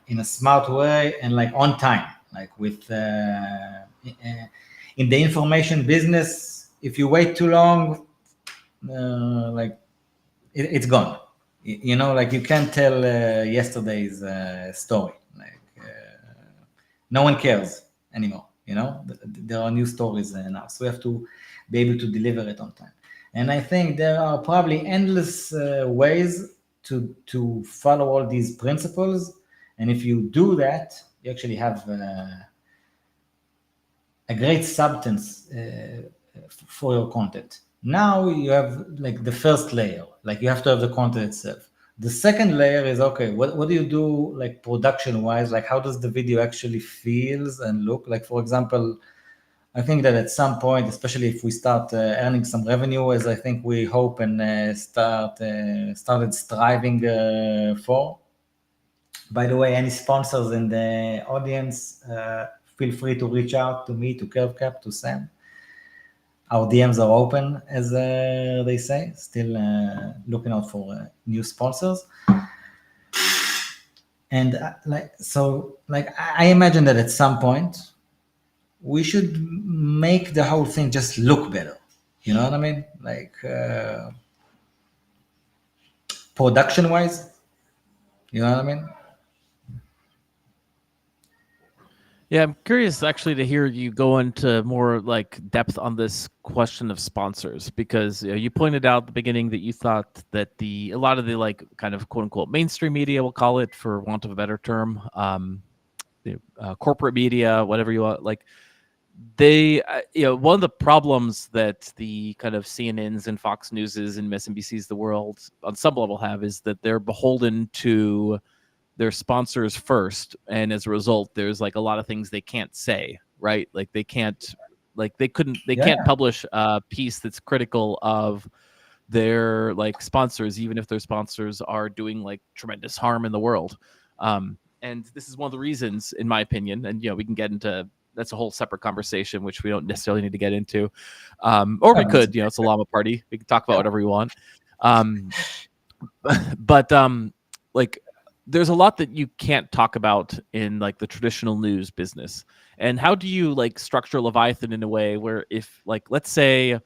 in a smart way and on time. With in the information business, if you wait too long, it's gone. You can't tell yesterday's story. No one cares anymore. There are new stories now, so we have to be able to deliver it on time. And I think there are probably endless ways to follow all these principles. And if you do that, you actually have a great substance for your content. Now you have the first layer, you have to have the content itself. The second layer is, okay, what do you do production wise? How does the video actually feels and look? For example, I think that at some point, especially if we start earning some revenue, as I think we hope and started striving for. By the way, any sponsors in the audience, feel free to reach out to me, to CurveCap, to Sam. Our DMs are open, as they say. Still looking out for new sponsors. And I imagine that at some point we should make the whole thing just look better. You know what I mean? Production wise, you know what I mean? Yeah, I'm curious actually to hear you go into more depth on this question of sponsors, because you pointed out at the beginning that you thought that a lot of the kind of quote unquote mainstream media, we'll call it for want of a better term, corporate media, whatever you want, they one of the problems that the kind of CNNs and Fox Newses and MSNBCs the world on some level have is that they're beholden to their sponsors first, and as a result there's a lot of things they can't say, right? They can't can't publish a piece that's critical of their sponsors, even if their sponsors are doing tremendous harm in the world. And this is one of the reasons, in my opinion, and we can get into that's a whole separate conversation, which we don't necessarily need to get into. Or we could, it's a llama party. We can talk about whatever we want. But like, there's a lot that you can't talk about in like the traditional news business. And how do you like structure Leviathan in a way where, if like, let's say,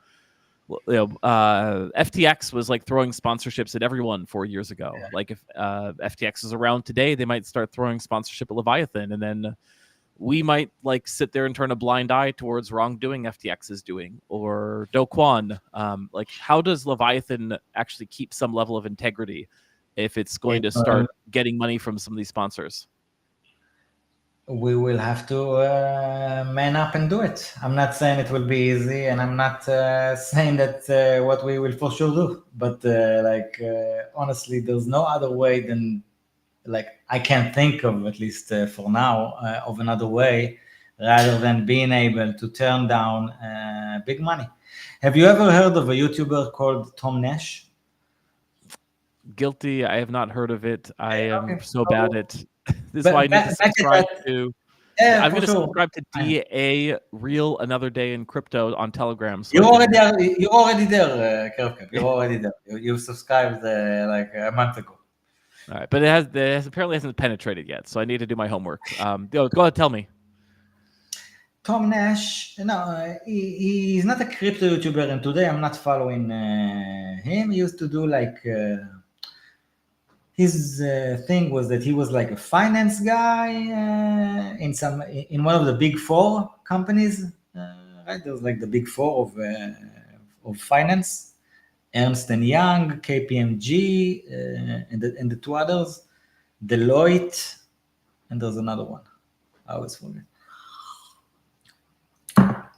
FTX was like throwing sponsorships at everyone 4 years ago. Like, if FTX is around today, they might start throwing sponsorship at Leviathan, and then we might like sit there and turn a blind eye towards wrongdoing FTX is doing, or Do Kwon. Like, how does Leviathan actually keep some level of integrity if it's going to start getting money from some of these sponsors? We will have to man up and do it. I'm not saying it will be easy, and I'm not saying that what we will for sure do. But honestly, there's no other way than, like, I can't think of, at least for now, of another way rather than being able to turn down big money. Have you ever heard of a YouTuber called Tom Nash? Guilty. I have not heard of it. I am so bad at this. Is why I need to subscribe to. I'm going to subscribe to DA Real Another Day in Crypto on Telegram. So you're already there, Kirk. You're already there. You subscribed like a month ago. All right, but it apparently hasn't penetrated yet, so I need to do my homework. Go ahead, tell me. Tom Nash, no, he's not a crypto YouTuber, and today I'm not following him. He used to do like his thing was that he was like a finance guy in one of the big four companies, right? There's like the big four of finance: Ernst & Young, KPMG, and the two others, Deloitte, and there's another one. I always forget.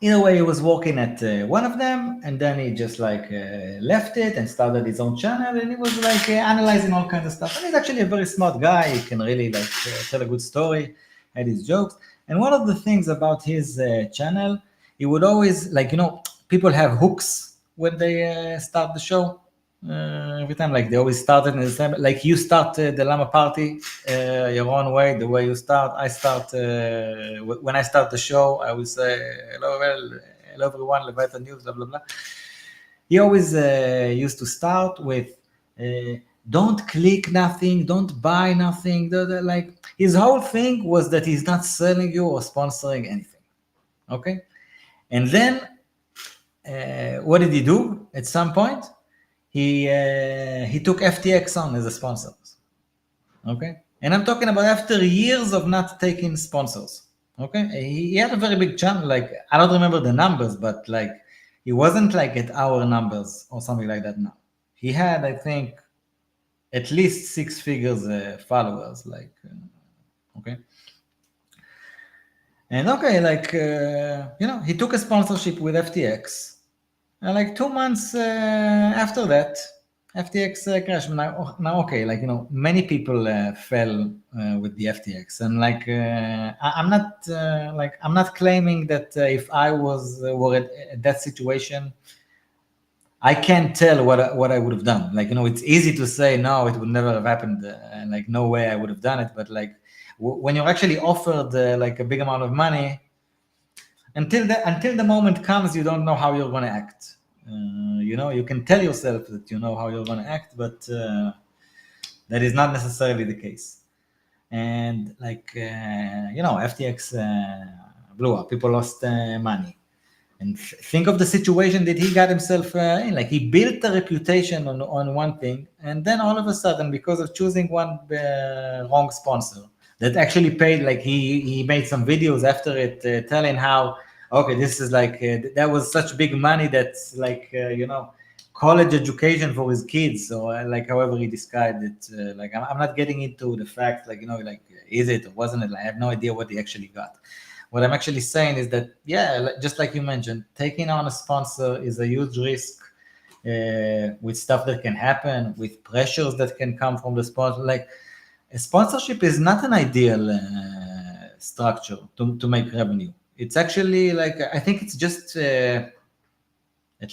In a way, he was working at one of them, and then he just like left it and started his own channel, and he was like analyzing all kinds of stuff. And he's actually a very smart guy. He can really like tell a good story, had his jokes. And one of the things about his channel, he would always like, people have hooks when they start the show. Every time, like they always started in the same, like you start the Llama party your own way, the way you start. I start when I start the show, I will say hello everyone, Leviathan News, blah blah blah. He always used to start with don't click nothing, don't buy nothing. Like his whole thing was that he's not selling you or sponsoring anything. Okay, and then what did he do at some point? He took FTX on as a sponsor. Okay, and I'm talking about after years of not taking sponsors. Okay, he had a very big channel. Like I don't remember the numbers, but like he wasn't like at our numbers or something like that. Now he had, I think, at least 6 figures followers. Like okay, and okay, like he took a sponsorship with FTX. And like 2 months after that, FTX crashed. Now, okay, like many people fell with the FTX, and like I'm not claiming that if I were at that situation, I can't tell what I would have done. Like it's easy to say no, it would never have happened, and like no way I would have done it. But like when you're actually offered like a big amount of money, until the moment comes, you don't know how you're going to act. You can tell yourself that you know how you're going to act, but that is not necessarily the case. And like FTX blew up. People lost money. And think of the situation that he got himself in. Like he built a reputation on one thing, and then all of a sudden, because of choosing one wrong sponsor that actually paid, like he made some videos after it telling how, okay, this is like that was such big money that's like college education for his kids, or like however he described it. Like I'm not getting into the fact, like like is it or wasn't it? Like, I have no idea what he actually got. What I'm actually saying is that just like you mentioned, taking on a sponsor is a huge risk with stuff that can happen, with pressures that can come from the sponsor. Like a sponsorship is not an ideal structure to make revenue. It's actually like, I think it's just, at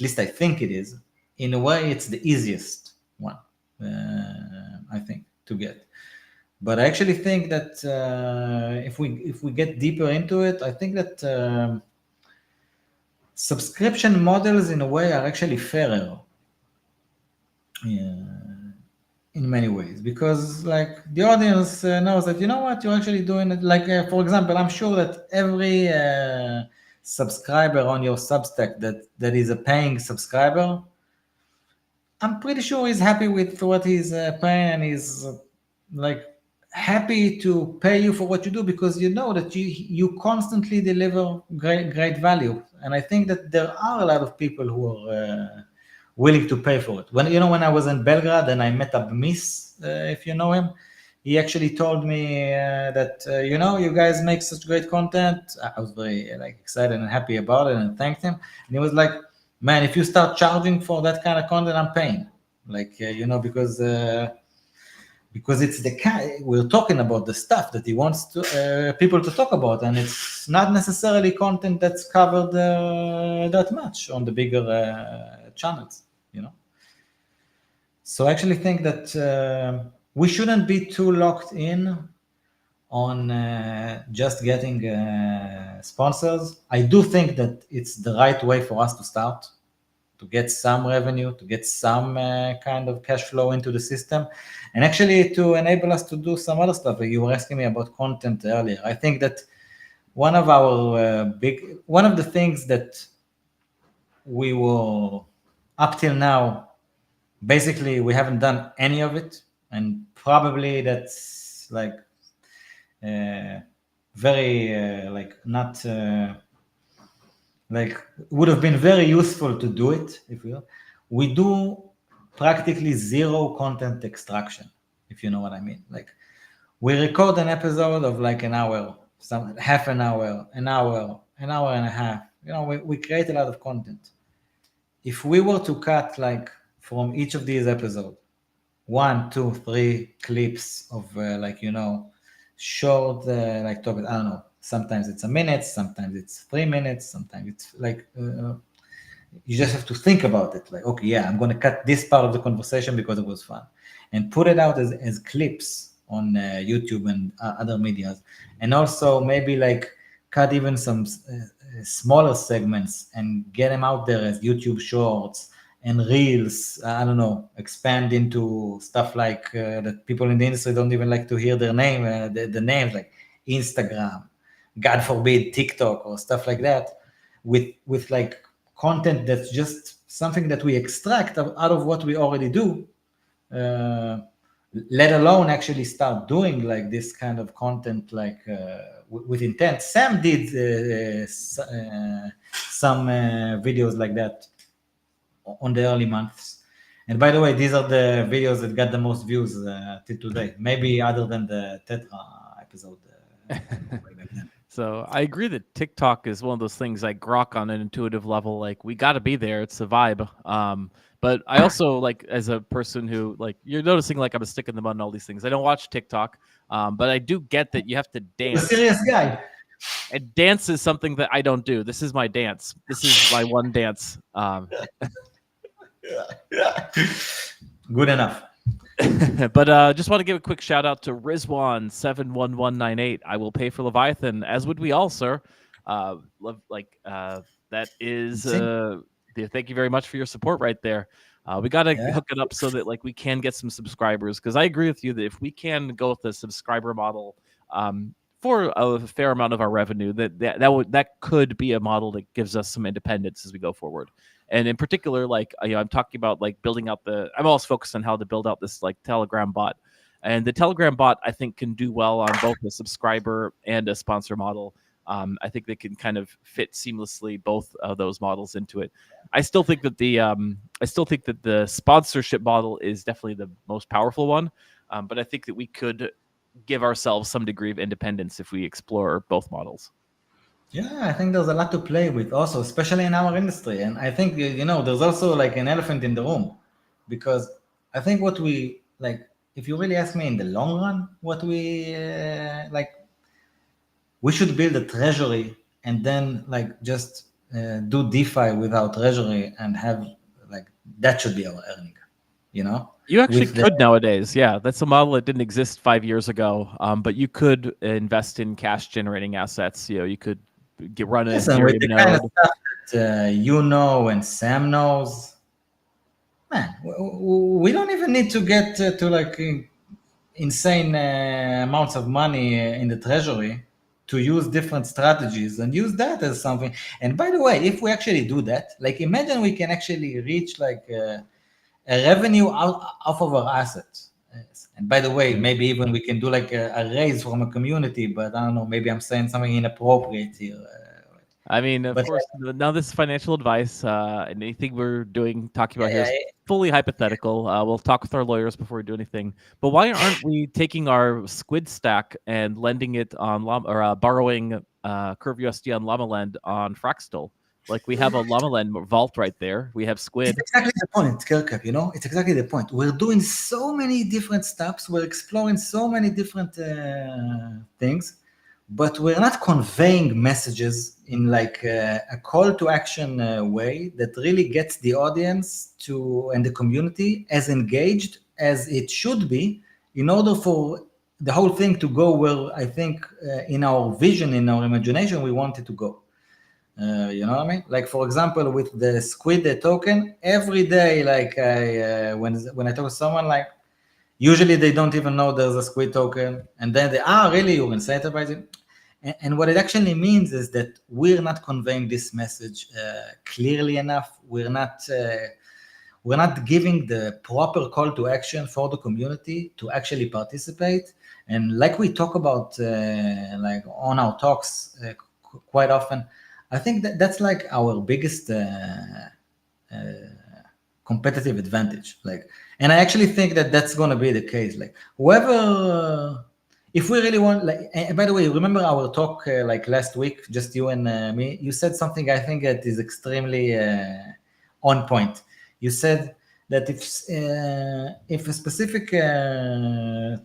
least I think it is, in a way, it's the easiest one, I think, to get. But I actually think that if we get deeper into it, I think that subscription models in a way are actually fairer. Yeah, in many ways, because like the audience knows that, you know what, you're actually doing it. Like for example, I'm sure that every subscriber on your Substack that is a paying subscriber, I'm pretty sure he's happy with what he's paying, and he's like happy to pay you for what you do, because you know that you constantly deliver great value. And I think that there are a lot of people who are willing to pay for it. When I was in Belgrade and I met Abmis, if you know him, he actually told me that you guys make such great content. I was very like excited and happy about it, and thanked him. And he was like, man, if you start charging for that kind of content, I'm paying. Like because it's the kind we're talking about, the stuff that he wants to people to talk about, and it's not necessarily content that's covered that much on the bigger channels. So I actually think that we shouldn't be too locked in on just getting sponsors. I do think that it's the right way for us to start, to get some revenue, to get some kind of cash flow into the system, and actually to enable us to do some other stuff. You were asking me about content earlier. I think that one of the things that we were up till now, basically we haven't done any of it, and probably that's like very like not like would have been very useful to do it, if you will. We do practically zero content extraction, if you know what I mean. Like we record an episode of like an hour, half an hour, an hour and a half. We create a lot of content. If we were to cut like from each of these episodes 1, 2, 3 clips of short like topic, I don't know, sometimes it's a minute, sometimes it's 3 minutes, sometimes it's like you just have to think about it, like, okay, yeah, I'm going to cut this part of the conversation because it was fun, and put it out as clips on YouTube and other medias, and also maybe like cut even some smaller segments and get them out there as YouTube shorts and reels. I don't know, expand into stuff like that people in the industry don't even like to hear their name, the names, like Instagram, God forbid TikTok or stuff like that, with like content that's just something that we extract out of what we already do, let alone actually start doing like this kind of content like with intent. Sam did some videos like that on the early months. And by the way, these are the videos that got the most views till today, maybe other than the Tetra episode. Way back then. So I agree that TikTok is one of those things like Grok on an intuitive level. Like we got to be there; it's the vibe. But I also like, as a person who like, you're noticing like I'm a stick in the mud and all these things. I don't watch TikTok, but I do get that you have to dance. A serious guy. And dance is something that I don't do. This is my dance. This is my one dance. Good enough. But just want to give a quick shout out to Rizwan71198. I will pay for Leviathan, as would we all, sir. That is thank you very much for your support right there. We got to hook it up so that like we can get some subscribers, because I agree with you that if we can go with the subscriber model for a fair amount of our revenue, that could be a model that gives us some independence as we go forward. And in particular, like I'm talking about like building out I'm also focused on how to build out this like Telegram bot. And the Telegram bot, I think, can do well on both a subscriber and a sponsor model. I think they can kind of fit seamlessly both of those models into it. I still think that the sponsorship model is definitely the most powerful one. But I think that we could give ourselves some degree of independence if we explore both models. Yeah, I think there's a lot to play with also, especially in our industry. And I think, there's also like an elephant in the room, because I think what we like, if you really ask me in the long run, what we we should build a treasury and then like just do DeFi without treasury and have like, that should be our earning. you know, You actually with the could nowadays. Yeah, that's a model that didn't exist 5 years ago. But you could invest in cash generating assets. You could run an yes, and with Ethereum the kind of node. stuff that you know and Sam knows, man, we don't even need to get to like insane amounts of money in the treasury to use different strategies and use that as something. And by the way, if we actually do that, like imagine we can actually reach like a revenue out off of our assets. Yes. And by the way, maybe even we can do like a raise from a community, but I don't know, maybe I'm saying something inappropriate here. I mean, of But course, none of this is financial advice. And anything we're talking about here is yeah, fully hypothetical. We'll talk with our lawyers before we do anything. But why aren't we taking our Squid stack and lending it on Llama, or borrowing Curve USD on Llama Land on Fraxtal? Like we have a Llama Land vault right there. We have it's Squid. exactly the point, Kirkup, you know, it's exactly the point. We're doing so many different steps, we're exploring so many different things, but we're not conveying messages in like a call to action way that really gets the audience to and the community as engaged as it should be in order for the whole thing to go where I think in our vision, in our imagination, we want it to go. You know what I mean? Like for example, with the Squid token, every day, like when I talk to someone, like usually they don't even know there's a Squid token, and then they really you're incentivizing. And what it actually means is that we're not conveying this message clearly enough. We're not giving the proper call to action for the community to actually participate. And like we talk about like on our talks quite often, I think that that's like our biggest competitive advantage. Like, and I actually think that that's going to be the case. Like, whoever, if we really want, like, and by the way, remember our talk like last week, just you and me. You said something I think that is extremely on point. You said that if a specific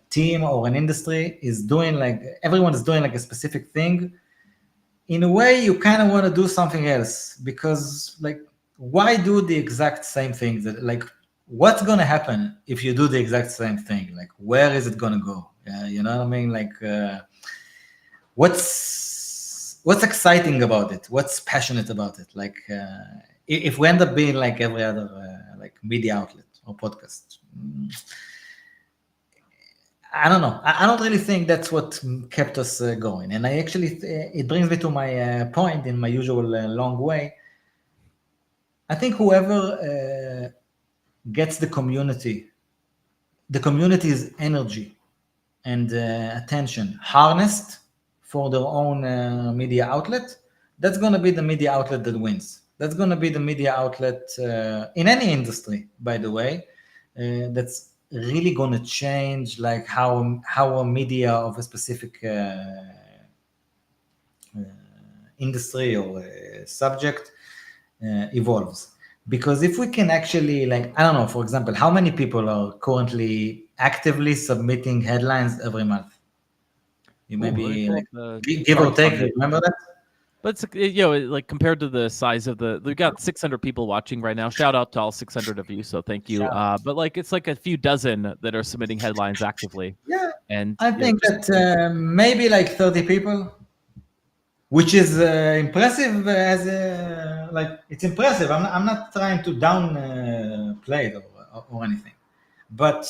team or an industry is doing like everyone is doing like a specific thing, in a way you kind of want to do something else because like why do the exact same thing that like what's going to happen if you do the exact same thing, like where is it going to go? You know what I mean? Like what's exciting about it, what's passionate about it? Like if we end up being like every other like media outlet or podcast, I don't know. I don't really think that's what kept us going. And I actually, it brings me to my point in my usual long way. I think whoever gets the community's energy and attention harnessed for their own media outlet, that's going to be the media outlet that wins. That's going to be the media outlet in any industry, by the way, that's really going to change like how a media of a specific industry or subject evolves. Because if we can actually, like, I don't know, for example, how many people are currently actively submitting headlines every month? You Ooh, let me maybe pull like up the give or charts on take, it. remember that? But it's, like compared to the size of we've got 600 people watching right now. Shout out to all 600 of you. So thank you. But like, it's like a few dozen that are submitting headlines actively. Yeah, And I think that maybe like 30 people, which is impressive like it's impressive. I'm not trying to downplay it or anything, but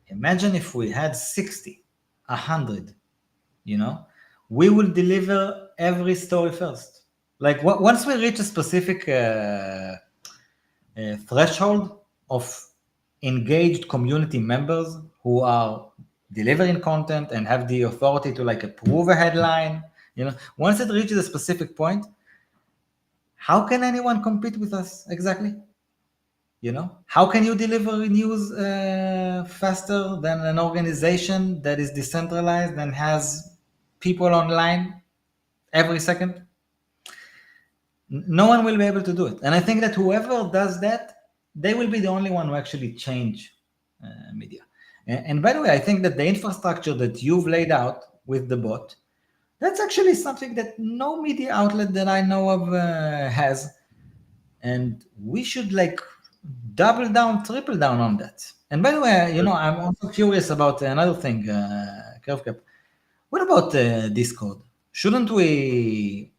imagine if we had 60, 100, you know, we will deliver every story first. Like once we reach a specific threshold of engaged community members who are delivering content and have the authority to like approve a headline, you know, once it reaches a specific point, how can anyone compete with us exactly? You know, how can you deliver news faster than an organization that is decentralized and has people online every second? No one will be able to do it. And I think that whoever does that, they will be the only one who actually change media. And by the way, I think that the infrastructure that you've laid out with the bot, that's actually something that no media outlet that I know of has. And we should like double down, triple down on that. And by the way, I'm also curious about another thing, Curvecap. What about Discord? Shouldn't we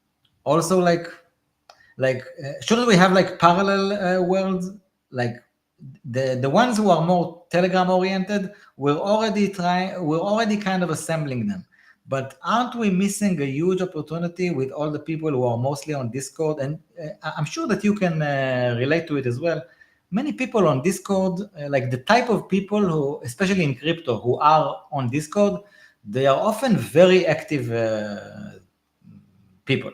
also shouldn't we have like parallel worlds? Like the ones who are more Telegram oriented, we're already kind of assembling them. But aren't we missing a huge opportunity with all the people who are mostly on Discord? And I'm sure that you can relate to it as well. Many people on Discord, like the type of people who, especially in crypto, who are on Discord, they are often very active people.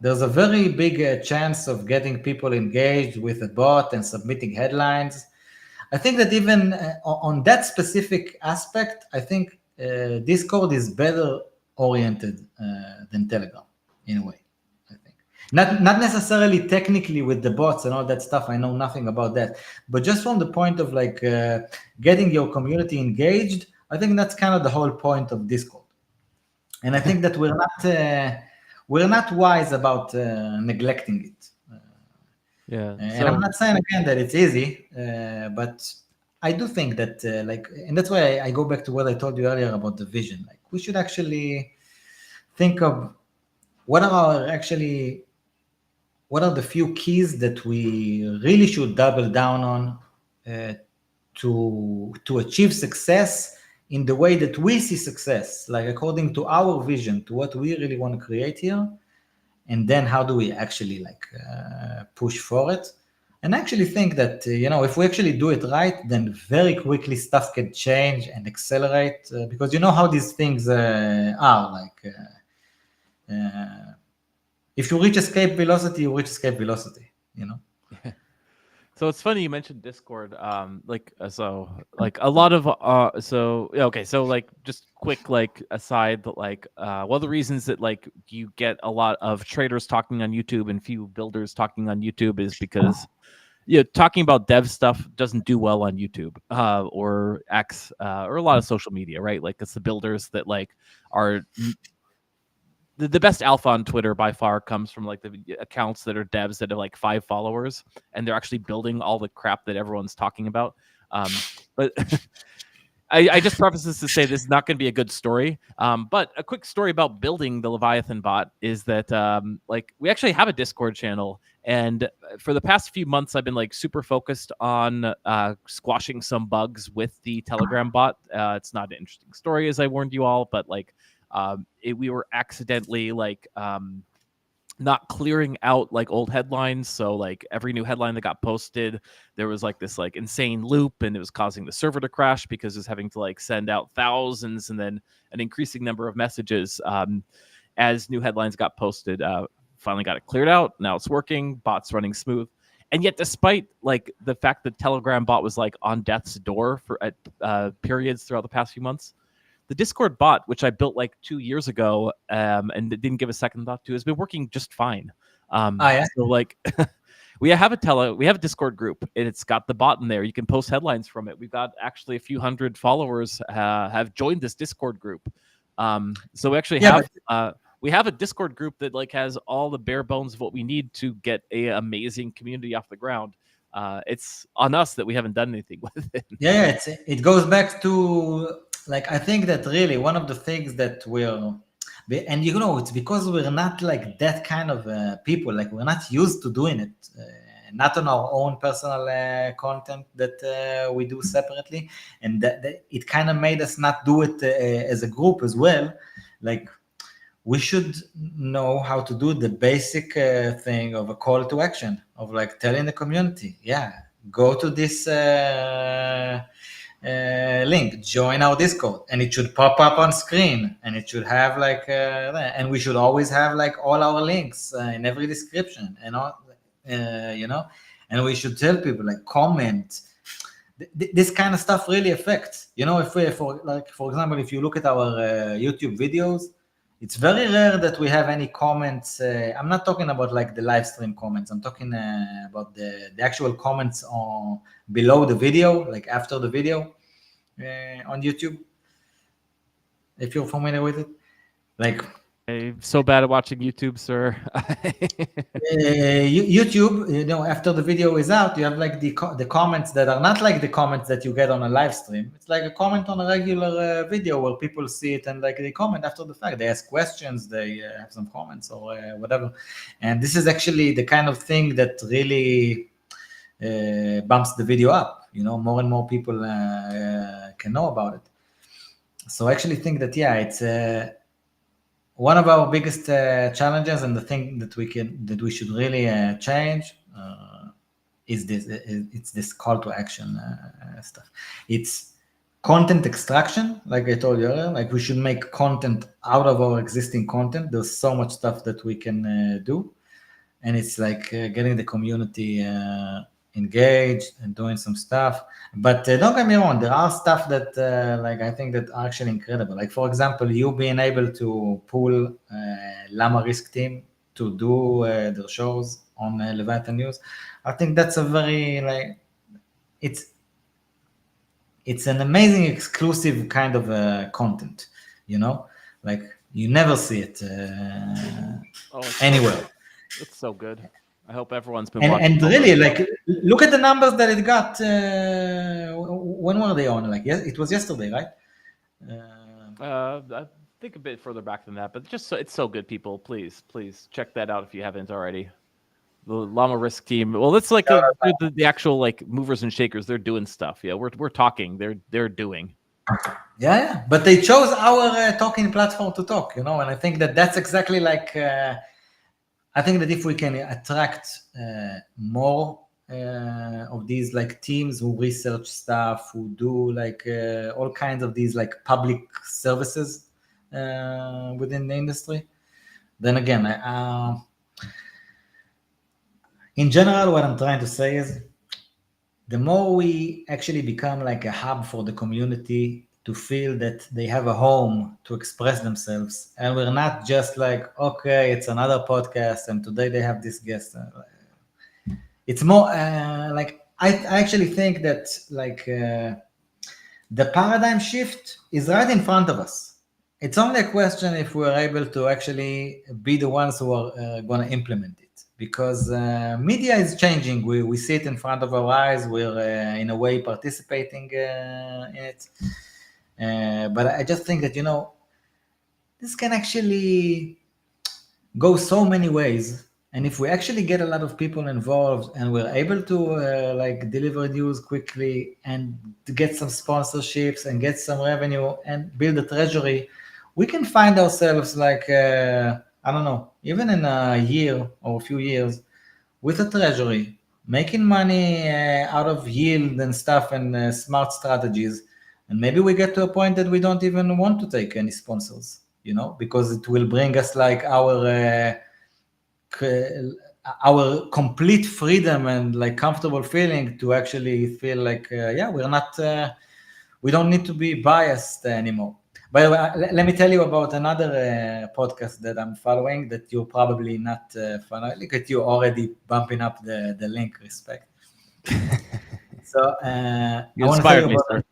There's a very big chance of getting people engaged with a bot and submitting headlines. I think that even on that specific aspect, I think Discord is better oriented than Telegram in a way. I think not necessarily technically with the bots and all that stuff. I know nothing about that, but just from the point of like getting your community engaged, I think that's kind of the whole point of Discord. And I think that we're not wise about neglecting it. Yeah. And I'm not saying again that it's easy, but I do think that and that's why I go back to what I told you earlier about the vision. Like we should actually think of what are the few keys that we really should double down on to achieve success in the way that we see success, like according to our vision, to what we really want to create here. And then how do we actually push for it? And I actually think that, if we actually do it right, then very quickly stuff can change and accelerate because you know how these things are. If you reach escape velocity, you reach escape velocity, So it's funny you mentioned Discord. So a lot of just quick aside that one of the reasons that you get a lot of traders talking on YouTube and few builders talking on YouTube is because talking about dev stuff doesn't do well on YouTube or X or a lot of social media, right? Like it's the builders that are the best alpha on Twitter by far comes from the accounts that are devs that have 5 followers and they're actually building all the crap that everyone's talking about. But I just preface this to say this is not going to be a good story. But a quick story about building the Leviathan bot is that we actually have a Discord channel. And for the past few months, I've been super focused on squashing some bugs with the Telegram bot. It's not an interesting story, as I warned you all, but we were accidentally not clearing out old headlines. So every new headline that got posted, there was this insane loop, and it was causing the server to crash because it's having to send out thousands and then an increasing number of messages as new headlines got posted. Finally got it cleared out. Now it's working. Bot's running smooth. And yet, despite the fact that Telegram bot was on death's door for at periods throughout the past few months, the Discord bot, which I built 2 years ago and didn't give a second thought to, has been working just fine. So we have a Discord group, and it's got the bot in there. You can post headlines from it. We've got actually a few hundred followers have joined this Discord group. So we actually have a Discord group that has all the bare bones of what we need to get a amazing community off the ground. It's on us that we haven't done anything with it. Yeah, it goes back to I think that really one of the things that and it's because we're not that kind of people. We're not used to doing it, not on our own personal content that we do separately, and that it kind of made us not do it as a group as well. We should know how to do the basic thing of a call to action of telling the community, go to this link, join our Discord, and it should pop up on screen, and it should have and we should always have all our links in every description, and all, and we should tell people comment. This kind of stuff really affects. If we, for example, if you look at our YouTube videos, it's very rare that we have any comments. I'm not talking about the live stream comments. I'm talking about the actual comments on below the video, after the video on YouTube. If you're familiar with it, I'm so bad at watching YouTube, sir. YouTube, after the video is out, you have like the comments that are not like the comments that you get on a live stream. It's like a comment on a regular video where people see it and like they comment after the fact. They ask questions, they have some comments or whatever. And this is actually the kind of thing that really bumps the video up. More and more people can know about it. So I actually think that, yeah, it's one of our biggest challenges, and the thing that we should really change is this. It's this call to action stuff. It's content extraction, like I told you earlier. Like we should make content out of our existing content. There's so much stuff that we can do, and it's like getting the community engaged and doing some stuff. But don't get me wrong, there are stuff that like I think that are actually incredible. Like for example, you being able to pull Llama Risk Team to do their shows on Leviathan News. I think that's a very like it's an amazing exclusive kind of content. Like you never see it anywhere. It's so good. I hope everyone's been watching. And really, like, look at the numbers that it got. When were they on? Like, it was yesterday, right? I think a bit further back than that, but it's so good. People, please check that out if you haven't already. The Llama Risk Team. Well, it's like the actual like movers and shakers. They're doing stuff. Yeah, we're talking. They're doing. Yeah. But they chose our talking platform to talk. And I think that's exactly like. I think that if we can attract more of these like teams who research stuff, who do like all kinds of these like public services within the industry, then again, in general, what I'm trying to say is the more we actually become like a hub for the community to feel that they have a home to express themselves, and we're not just like, okay, it's another podcast and today they have this guest. It's more like I actually think that like the paradigm shift is right in front of us. It's only a question if we're able to actually be the ones who are going to implement it, because media is changing. We see it in front of our eyes. We're in a way participating in it. But I just think that, this can actually go so many ways. And if we actually get a lot of people involved and we're able to like deliver news quickly and to get some sponsorships and get some revenue and build a treasury, we can find ourselves like, I don't know, even in a year or a few years with a treasury, making money out of yield and stuff and smart strategies. And maybe we get to a point that we don't even want to take any sponsors, because it will bring us like our complete freedom and like comfortable feeling to actually feel like, we don't need to be biased anymore. By the way, let me tell you about another podcast that I'm following that you're probably not following. Look at you already bumping up the link, respect. So you inspired me, sir.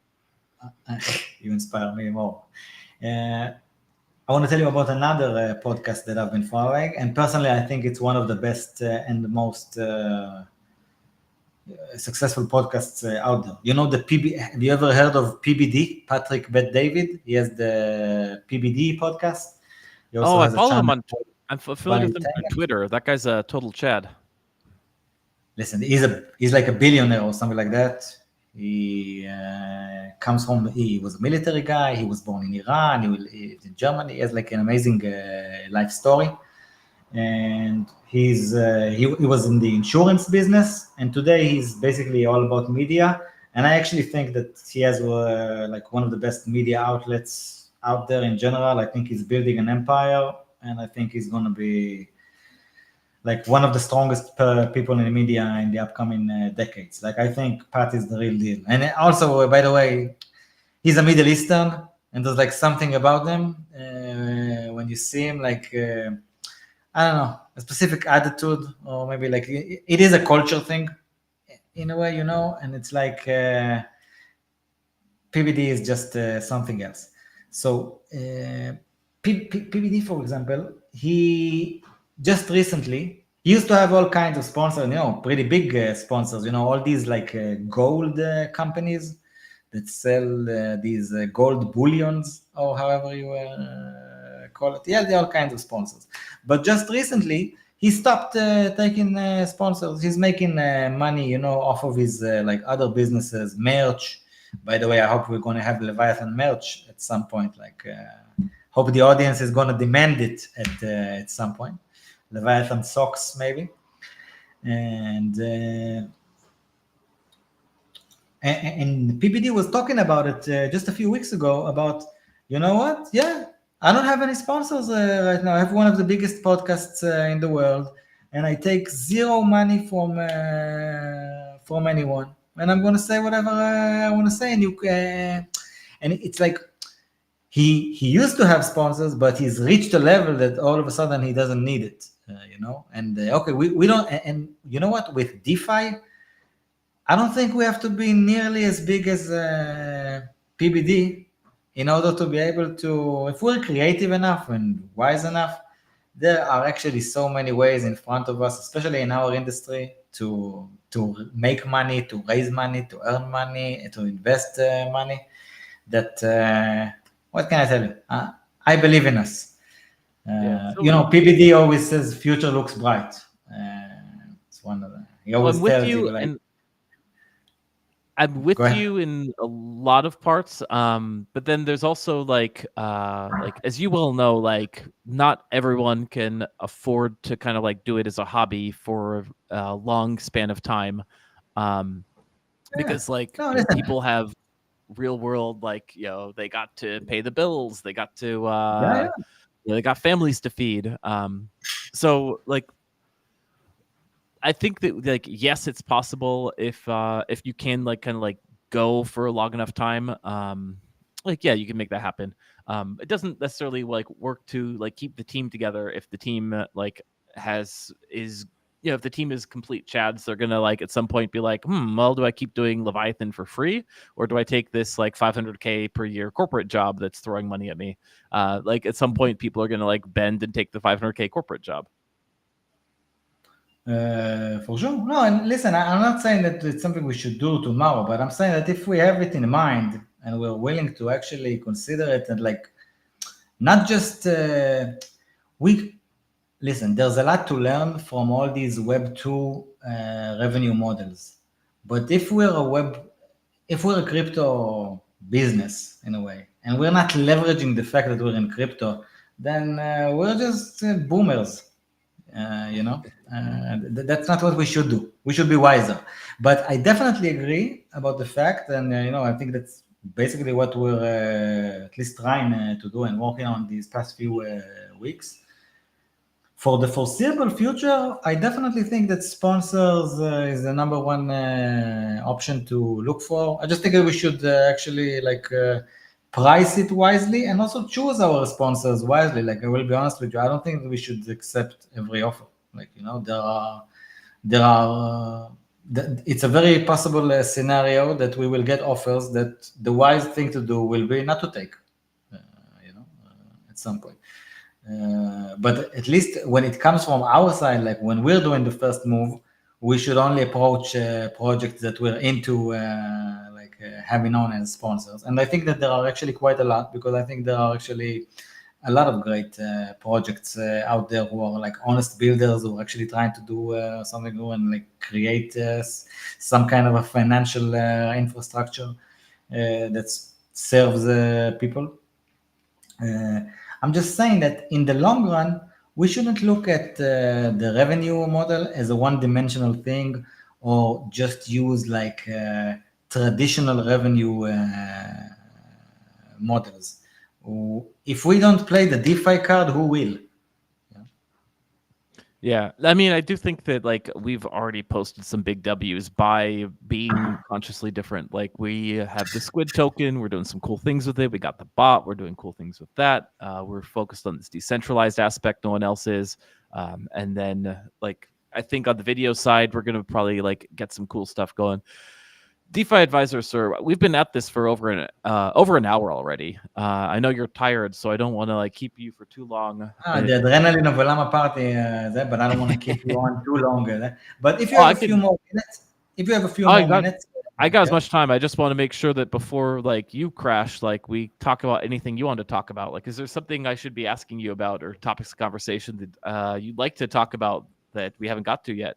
You inspire me more. I want to tell you about another podcast that I've been following, and personally, I think it's one of the best and the most successful podcasts out there. Have you ever heard of PBD, Patrick Bet-David? He has the PBD podcast. I follow him on. I'm familiar with him on Twitter. That guy's a total Chad. Listen, he's like a billionaire or something like that. He comes from, he was a military guy. He was born in Iran. He lived in Germany. He has like an amazing life story. And he was in the insurance business. And today he's basically all about media. And I actually think that he has like one of the best media outlets out there in general. I think he's building an empire. And I think he's going to be like one of the strongest people in the media in the upcoming decades. Like I think Pat is the real deal. And also, by the way, he's a Middle Eastern, and there's like something about them when you see him, like I don't know, a specific attitude, or maybe like it is a culture thing in a way, and it's like PBD is just something else. So PBD, for example, he just recently he used to have all kinds of sponsors, pretty big sponsors, all these like gold companies that sell these gold bullions or however you call it. Yeah, there are all kinds of sponsors. But just recently, he stopped taking sponsors. He's making money, off of his like other businesses, merch. By the way, I hope we're going to have Leviathan merch at some point. Like, hope the audience is going to demand it at some point. Leviathan socks, maybe. And PBD was talking about it just a few weeks ago about, you know what? Yeah, I don't have any sponsors right now. I have one of the biggest podcasts in the world, and I take zero money from anyone, and I'm going to say whatever I want to say. And it's like he used to have sponsors, but he's reached a level that all of a sudden he doesn't need it. And okay, we don't. And you know what? With DeFi, I don't think we have to be nearly as big as PBD in order to be able to, if we're creative enough and wise enough, there are actually so many ways in front of us, especially in our industry, to make money, to raise money, to earn money, to invest money, that, what can I tell you? I believe in us. PBD always says future looks bright. It's one of the, he always tells you like, I'm with you in a lot of parts, but then there's also like as you well know, like not everyone can afford to kind of like do it as a hobby for a long span of time, because people have real world, like they got to pay the bills, they got to they got families to feed, so like I think that like yes, it's possible if you can like kind of like go for a long enough time. Like yeah, you can make that happen. It doesn't necessarily like work to like keep the team together if the team if the team is complete chads, they're gonna like at some point be like, well, do I keep doing Leviathan for free, or do I take this like $500K per year corporate job that's throwing money at me? Like at some point, people are gonna like bend and take the $500K corporate job. For sure. No, and listen, I'm not saying that it's something we should do tomorrow, but I'm saying that if we have it in mind and we're willing to actually consider it and like, not just, listen, there's a lot to learn from all these Web 2 revenue models. But if we're a crypto business in a way, and we're not leveraging the fact that we're in crypto, then we're just boomers. That's not what we should do. We should be wiser. But I definitely agree about the fact, and I think that's basically what we're at least trying to do and working on these past few weeks. For the foreseeable future, I definitely think that sponsors is the number one option to look for. I just think that we should actually price it wisely and also choose our sponsors wisely. Like, I will be honest with you, I don't think that we should accept every offer. It's a very possible scenario that we will get offers that the wise thing to do will be not to take, at some point. But at least when it comes from our side, like when we're doing the first move, we should only approach projects that we're into, having on as sponsors. And I think that there are actually quite a lot, because I think there are actually a lot of great projects out there who are like honest builders who are actually trying to do something new and like create some kind of a financial infrastructure that serves people. I'm just saying that in the long run, we shouldn't look at the revenue model as a one-dimensional thing, or just use like traditional revenue models. If we don't play the DeFi card, who will? Yeah, I mean, I do think that like we've already posted some big W's by being consciously different. Like we have the Squid token, we're doing some cool things with it. We got the bot, we're doing cool things with that. We're focused on this decentralized aspect, no one else is. And then like I think on the video side, we're gonna probably like get some cool stuff going. DeFi Advisor, sir. We've been at this for over an hour already. I know you're tired, so I don't want to like keep you for too long. The adrenaline of a Llama party, but I don't want to keep you on too long. But if you have a few more minutes, I got as much time. I just want to make sure that before like you crash, like we talk about anything you want to talk about. Like, is there something I should be asking you about or topics of conversation that you'd like to talk about that we haven't got to yet?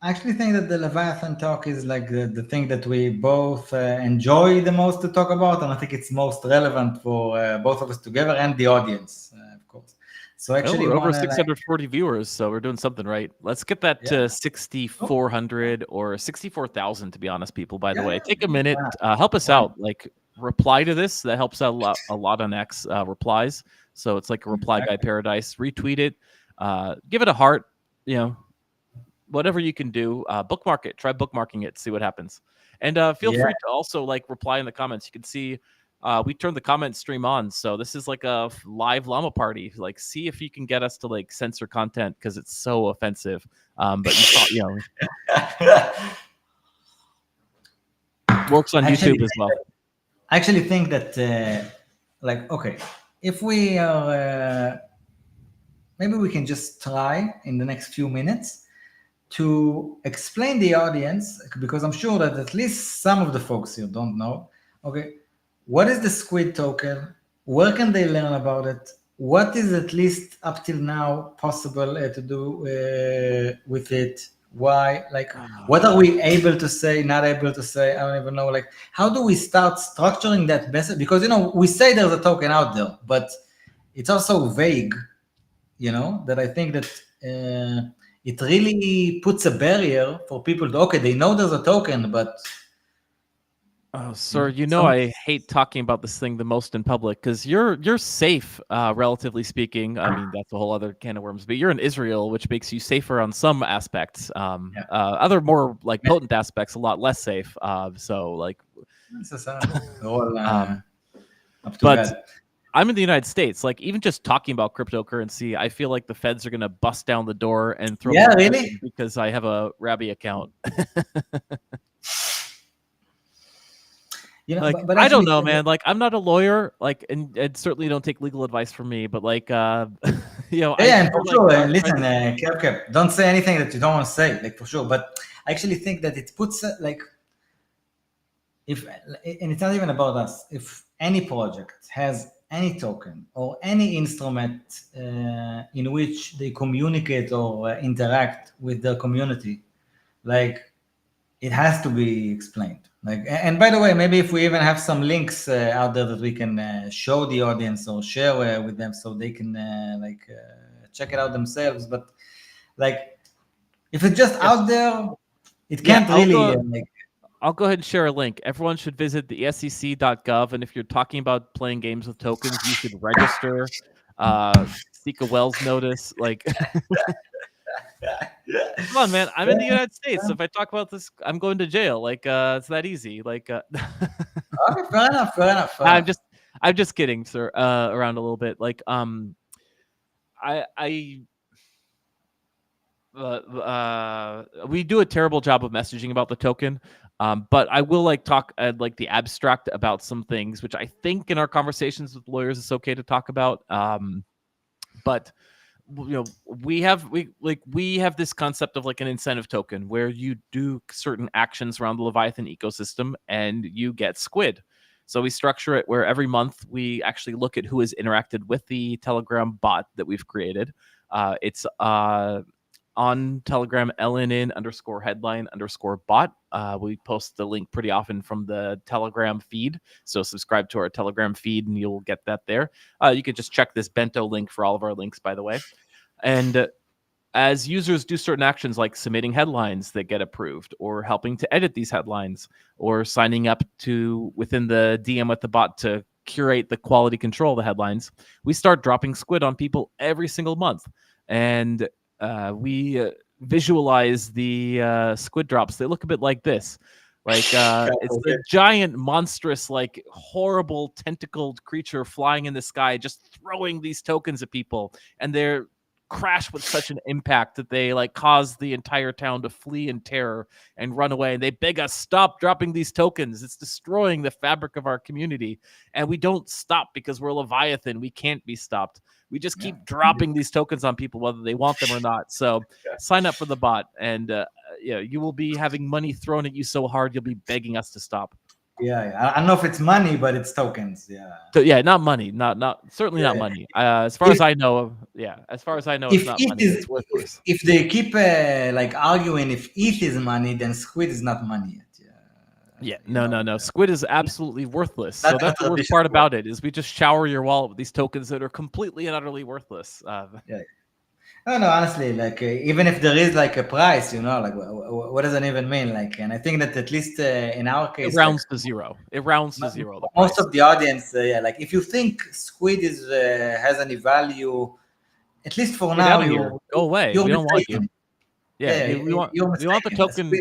I actually think that the Leviathan talk is like the thing that we both enjoy the most to talk about, and I think it's most relevant for both of us together and the audience, of course. So actually, we're over 640 viewers, so we're doing something right. Let's get that to 6,400 or 64,000. To be honest, people. By the way, take a minute, help us out. Like reply to this. That helps out a lot on X replies. So it's like a reply guy paradise. Retweet it. Give it a heart. You know. Whatever you can do, bookmark it. Try bookmarking it. See what happens. And feel free to also like reply in the comments. You can see we turned the comment stream on, so this is like a live llama party. Like, see if you can get us to like censor content because it's so offensive. But you know, works on YouTube as well. I actually think that like, okay, if we are maybe we can just try in the next few minutes to explain the audience, because I'm sure that at least some of the folks here don't know, okay, what is the Squid token? Where can they learn about it? What is at least up till now possible to do with it? Why? Like, what are we able to say, not able to say? I don't even know. Like, how do we start structuring that message? Because, you know, we say there's a token out there, but it's also vague, you know, that I think that it really puts a barrier for people to, okay, they know there's a token, but... Oh, sir, you know I hate talking about this thing the most in public because you're safe, relatively speaking. I mean, that's a whole other can of worms, but you're in Israel, which makes you safer on some aspects. Other more like potent aspects, a lot less safe. So like... but I'm in the United States. Like, even just talking about cryptocurrency, I feel like the feds are going to bust down the door and throw me really? because I have a Rabbi account. You know, like, but I don't know, man. Like, I'm not a lawyer. Like, and certainly don't take legal advice from me. But like, you know, and for sure. Listen, Kev, don't say anything that you don't want to say. Like, for sure. But I actually think that it puts like, if, and it's not even about us. If any project has any token or any instrument in which they communicate or interact with the community, like, it has to be explained. Like, and by the way, maybe if we even have some links out there that we can show the audience or share with them, so they can check it out themselves. But like, if it's just out there, it can't really. I'll go ahead and share a link. Everyone should visit the SEC.gov, and if you're talking about playing games with tokens, you should register, seek a Wells notice. Like, come on, man! I'm in the United States. If I talk about this, I'm going to jail. Like, it's that easy. Like, okay, fair enough. I'm just kidding, sir. Around a little bit. Like, we do a terrible job of messaging about the token. But I will like talk like the abstract about some things, which I think in our conversations with lawyers it's okay to talk about. But you know, we have this concept of like an incentive token where you do certain actions around the Leviathan ecosystem and you get squid. So we structure it where every month we actually look at who has interacted with the Telegram bot that we've created. It's on Telegram, LNN_headline_bot. We post the link pretty often from the Telegram feed. So subscribe to our Telegram feed and you'll get that there. You can just check this bento link for all of our links, by the way. And as users do certain actions like submitting headlines that get approved or helping to edit these headlines or signing up to within the DM with the bot to curate the quality control of the headlines, we start dropping squid on people every single month. And we visualize the squid drops. They look a bit like this. Like it's a giant, monstrous, like horrible tentacled creature flying in the sky, just throwing these tokens at people. And they're crash with such an impact that they like cause the entire town to flee in terror and run away. And they beg us, stop dropping these tokens. It's destroying the fabric of our community. And we don't stop because we're Leviathan. We can't be stopped. We just keep dropping these tokens on people, whether they want them or not. So sign up for the bot, and you will be having money thrown at you so hard you'll be begging us to stop. Yeah. I don't know if it's money, but it's tokens. Yeah. So not money, not certainly not money. As far as I know, it's not money. It's worthless. If they keep like arguing if ETH is money, then Squid is not money yet. No. Squid is absolutely worthless. So that's the worst part about it, is we just shower your wallet with these tokens that are completely and utterly worthless. No, honestly, like even if there is like a price, like what does it even mean? Like, and I think that at least in our case, it rounds to zero. It rounds to zero. Most of the audience, like if you think Squid has any value, at least for now, go away. We don't want you. We want the token.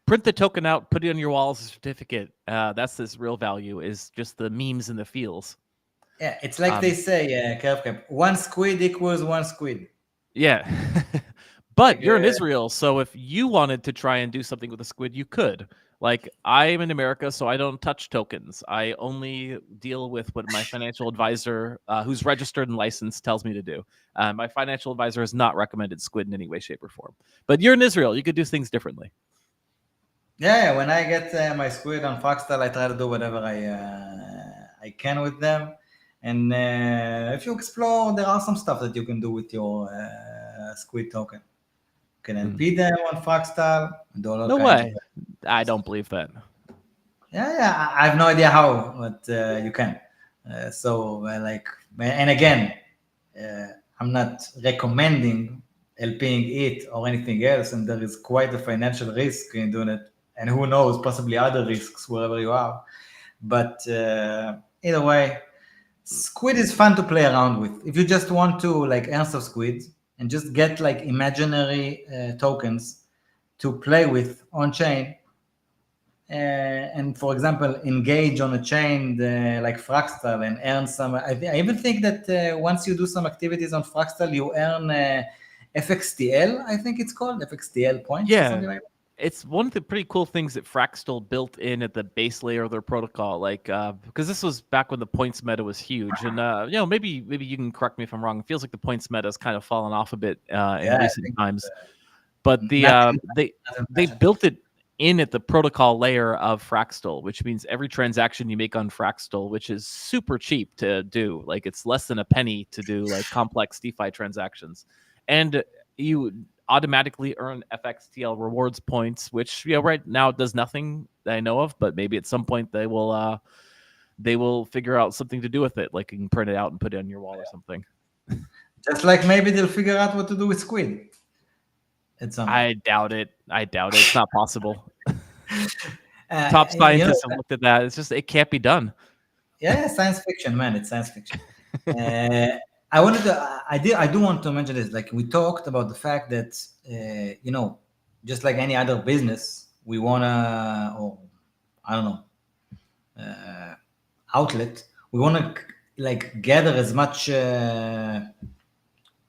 Print the token out, put it on your wall as a certificate. That's this real value, is just the memes and the feels. Yeah, it's like they say, one squid equals one squid. Yeah. But you're in Israel, so if you wanted to try and do something with a squid, you could. Like, I'm in America, so I don't touch tokens. I only deal with what my financial advisor, who's registered and licensed, tells me to do. My financial advisor has not recommended squid in any way, shape, or form. But you're in Israel. You could do things differently. Yeah, when I get my squid on Foxtel, I try to do whatever I can with them. And if you explore, there are some stuff that you can do with your squid token. You can NP them on Foxtel. No way. I don't believe that. Yeah, I have no idea how, but you can. And again, I'm not recommending LPing it or anything else, and there is quite a financial risk in doing it, and who knows, possibly other risks wherever you are. But either way, Squid is fun to play around with. If you just want to like earn some squid and just get like imaginary tokens to play with on chain, and for example, engage on a chain like Fractal and earn some. I even think that once you do some activities on Fractal, you earn FXTL. I think it's called FXTL points. Yeah. Or something like that. It's one of the pretty cool things that Fractal built in at the base layer of their protocol, like because this was back when the points meta was huge, and maybe you can correct me if I'm wrong. It feels like the points meta has kind of fallen off a bit in recent times, but they built it in at the protocol layer of Fractal, which means every transaction you make on Fractal, which is super cheap to do, like it's less than a penny to do like complex DeFi transactions, and you automatically earn FXTL rewards points, which right now does nothing that I know of, but maybe at some point they will figure out something to do with it, like you can print it out and put it on your wall or something. Just like maybe they'll figure out what to do with squid. I doubt it. It's not possible. Top scientists have looked at that. It's just, it can't be done. Yeah, science fiction, man. It's science fiction. I do want to mention this. Like we talked about the fact that just like any other business, we wanna, or I don't know, outlet. We wanna like gather as much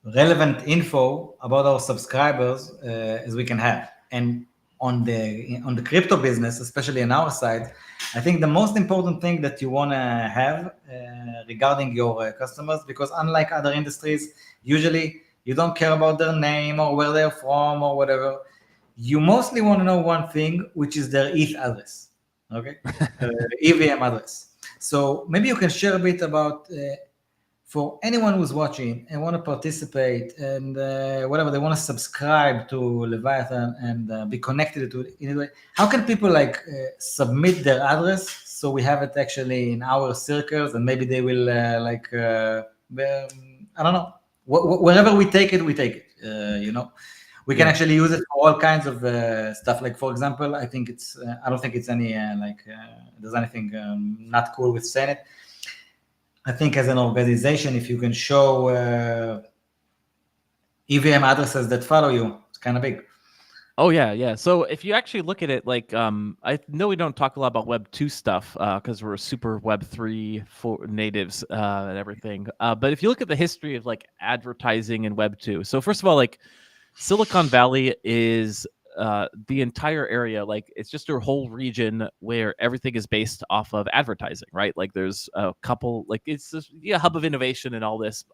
relevant info about our subscribers as we can have. And on the crypto business, especially on our side, I think the most important thing that you want to have regarding your customers, because unlike other industries, usually you don't care about their name or where they're from or whatever. You mostly want to know one thing, which is their ETH address, okay? EVM address. So maybe you can share a bit about, for anyone who's watching and want to participate and whatever, they want to subscribe to Leviathan and be connected to it in a way. How can people like submit their address so we have it actually in our circles, and maybe they will I don't know, wherever we take it, we can actually use it for all kinds of stuff. Like for example, I think it's I don't think it's any there's anything not cool with saying it. I think as an organization, if you can show EVM addresses that follow you, it's kind of big. Oh yeah. So if you actually look at it, like I know we don't talk a lot about Web 2 stuff because we're super Web 3 for natives and everything. But if you look at the history of like advertising in Web 2, so first of all, like Silicon Valley is the entire area, like it's just a whole region where everything is based off of advertising, right? Like there's a couple, like it's just, yeah, hub of innovation and all this.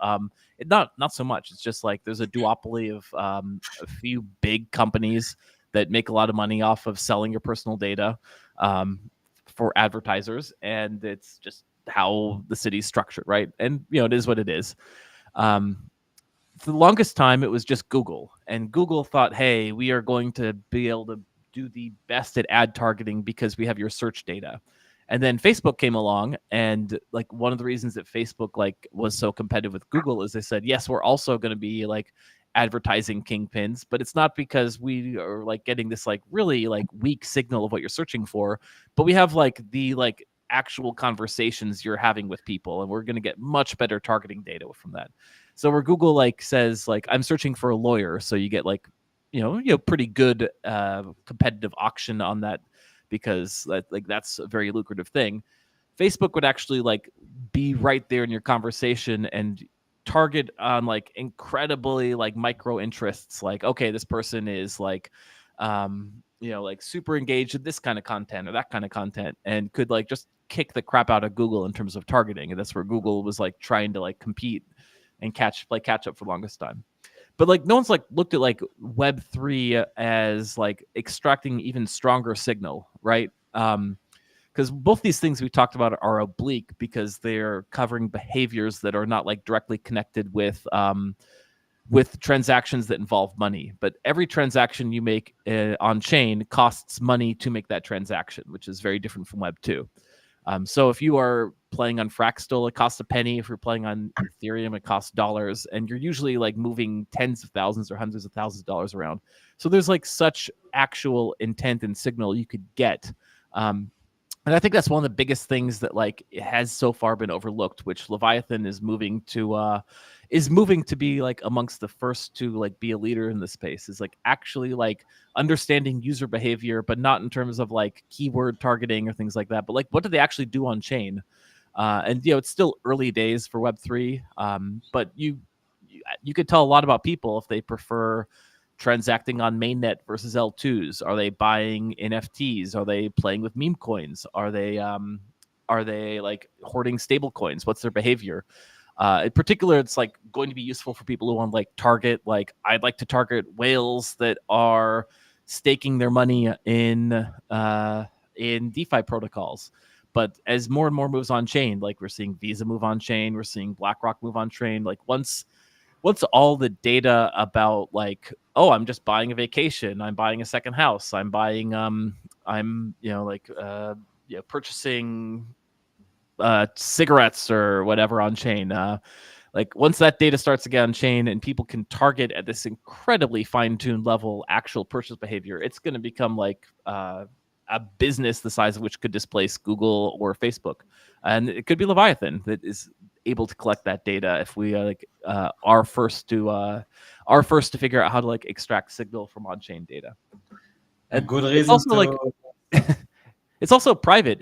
Not so much. It's just like there's a duopoly of a few big companies that make a lot of money off of selling your personal data um, for advertisers, and it's just how the city's structured, right? And it is what it is. Um, for the longest time, it was just Google, and Google thought, hey, we are going to be able to do the best at ad targeting because we have your search data. And then Facebook came along, and like one of the reasons that Facebook like was so competitive with Google is they said, yes, we're also going to be like advertising kingpins, but it's not because we are like getting this like really like weak signal of what you're searching for, but we have like the like actual conversations you're having with people, and we're going to get much better targeting data from that. So where Google like says like I'm searching for a lawyer, so you get like pretty good competitive auction on that because like that's a very lucrative thing. Facebook would actually like be right there in your conversation and target on like incredibly like micro interests, like okay, this person is like like super engaged in this kind of content or that kind of content, and could like just kick the crap out of Google in terms of targeting. And that's where Google was like trying to like compete and catch up for the longest time. But like no one's like looked at like Web3 as like extracting even stronger signal, right? Because both these things we talked about are oblique because they're covering behaviors that are not like directly connected with transactions that involve money. But every transaction you make on chain costs money to make that transaction, which is very different from Web 2. So if you are playing on Fractal, it costs a penny. If you're playing on Ethereum, it costs dollars. And you're usually like moving tens of thousands or hundreds of thousands of dollars around. So there's like such actual intent and signal you could get. And I think that's one of the biggest things that like has so far been overlooked, which Leviathan is moving to be like amongst the first to like be a leader in the space, is like actually like understanding user behavior, but not in terms of like keyword targeting or things like that, but like what do they actually do on chain? And it's still early days for Web3, but you could tell a lot about people if they prefer transacting on mainnet versus L2s. Are they buying NFTs? Are they playing with meme coins? Are they like hoarding stable coins? What's their behavior? In particular, it's like going to be useful for people who want like target, like I'd like to target whales that are staking their money in DeFi protocols. But as more and more moves on chain, like we're seeing Visa move on chain, we're seeing BlackRock move on chain. Like once all the data about like, oh, I'm just buying a vacation, I'm buying a second house, I'm buying I'm purchasing cigarettes or whatever on chain. Like once that data starts to get on chain and people can target at this incredibly fine-tuned level actual purchase behavior, it's going to become like a business the size of which could displace Google or Facebook. And it could be Leviathan that is able to collect that data if we are first to figure out how to like extract signal from on-chain data. A good It's reason also like to. it's also private,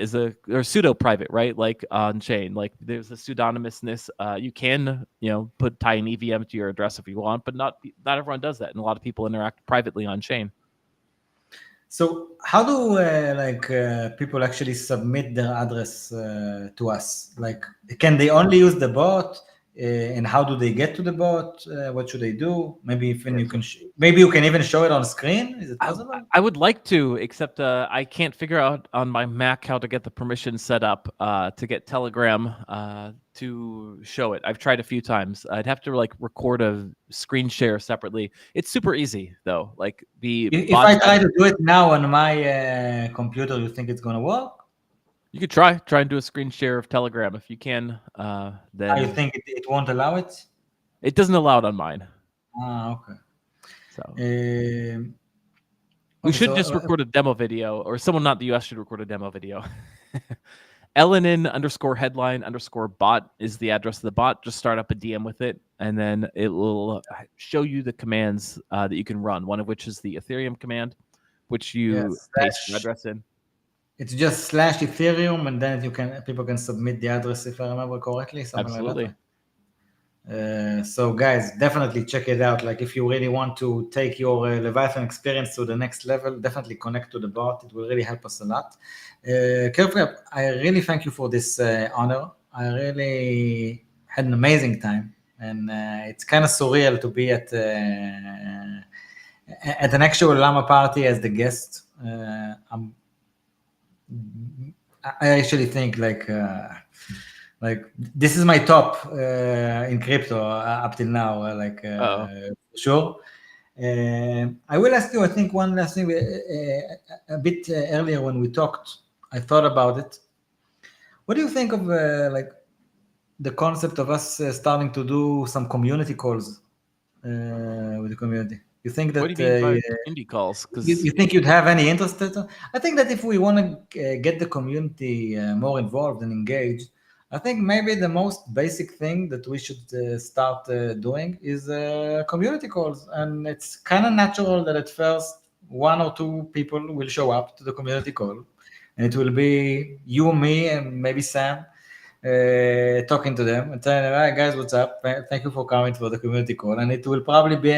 or pseudo private, right? Like on chain, like there's a pseudonymousness. You can tie an EVM to your address if you want, but not everyone does that, and a lot of people interact privately on chain. So how do people actually submit their address to us? Like, can they only use the bot? And how do they get to the bot? What should they do? Maybe even you can, maybe you can even show it on screen. Is it possible? I would like to, except I can't figure out on my Mac how to get the permission set up to get Telegram to show it. I've tried a few times. I'd have to like record a screen share separately. It's super easy though. Like If I try to do it now on my computer, you think it's gonna work? You could try and do a screen share of Telegram if you can. Then I think it won't allow it. It doesn't allow it on mine. Okay. So we Okay, should just record a demo video, or someone not the US should record a demo video. LNN_headline_bot is the address of the bot. Just start up a DM with it, and then it will show you the commands that you can run. One of which is the Ethereum command, which you paste your address in. It's just /Ethereum, and then people can submit the address, if I remember correctly, something Absolutely. like that. So guys, definitely check it out. Like if you really want to take your Leviathan experience to the next level, definitely connect to the bot. It will really help us a lot. Kirk, I really thank you for this honor. I really had an amazing time, and it's kind of surreal to be at an actual Llama party as the guest. I actually think like this is my top in crypto up till now. Sure. I will ask you, I think, one last thing. A bit earlier when we talked, I thought about it. What do you think of like the concept of us starting to do some community calls with the community? You think that? What do you mean by indie calls? You think you'd have any interest? I think that if we want to get the community more involved and engaged, I think maybe the most basic thing that we should start doing is community calls. And it's kind of natural that at first one or two people will show up to the community call, and it will be you, me, and maybe Sam talking to them and telling them, "Hi guys, what's up? Thank you for coming for the community call." And it will probably be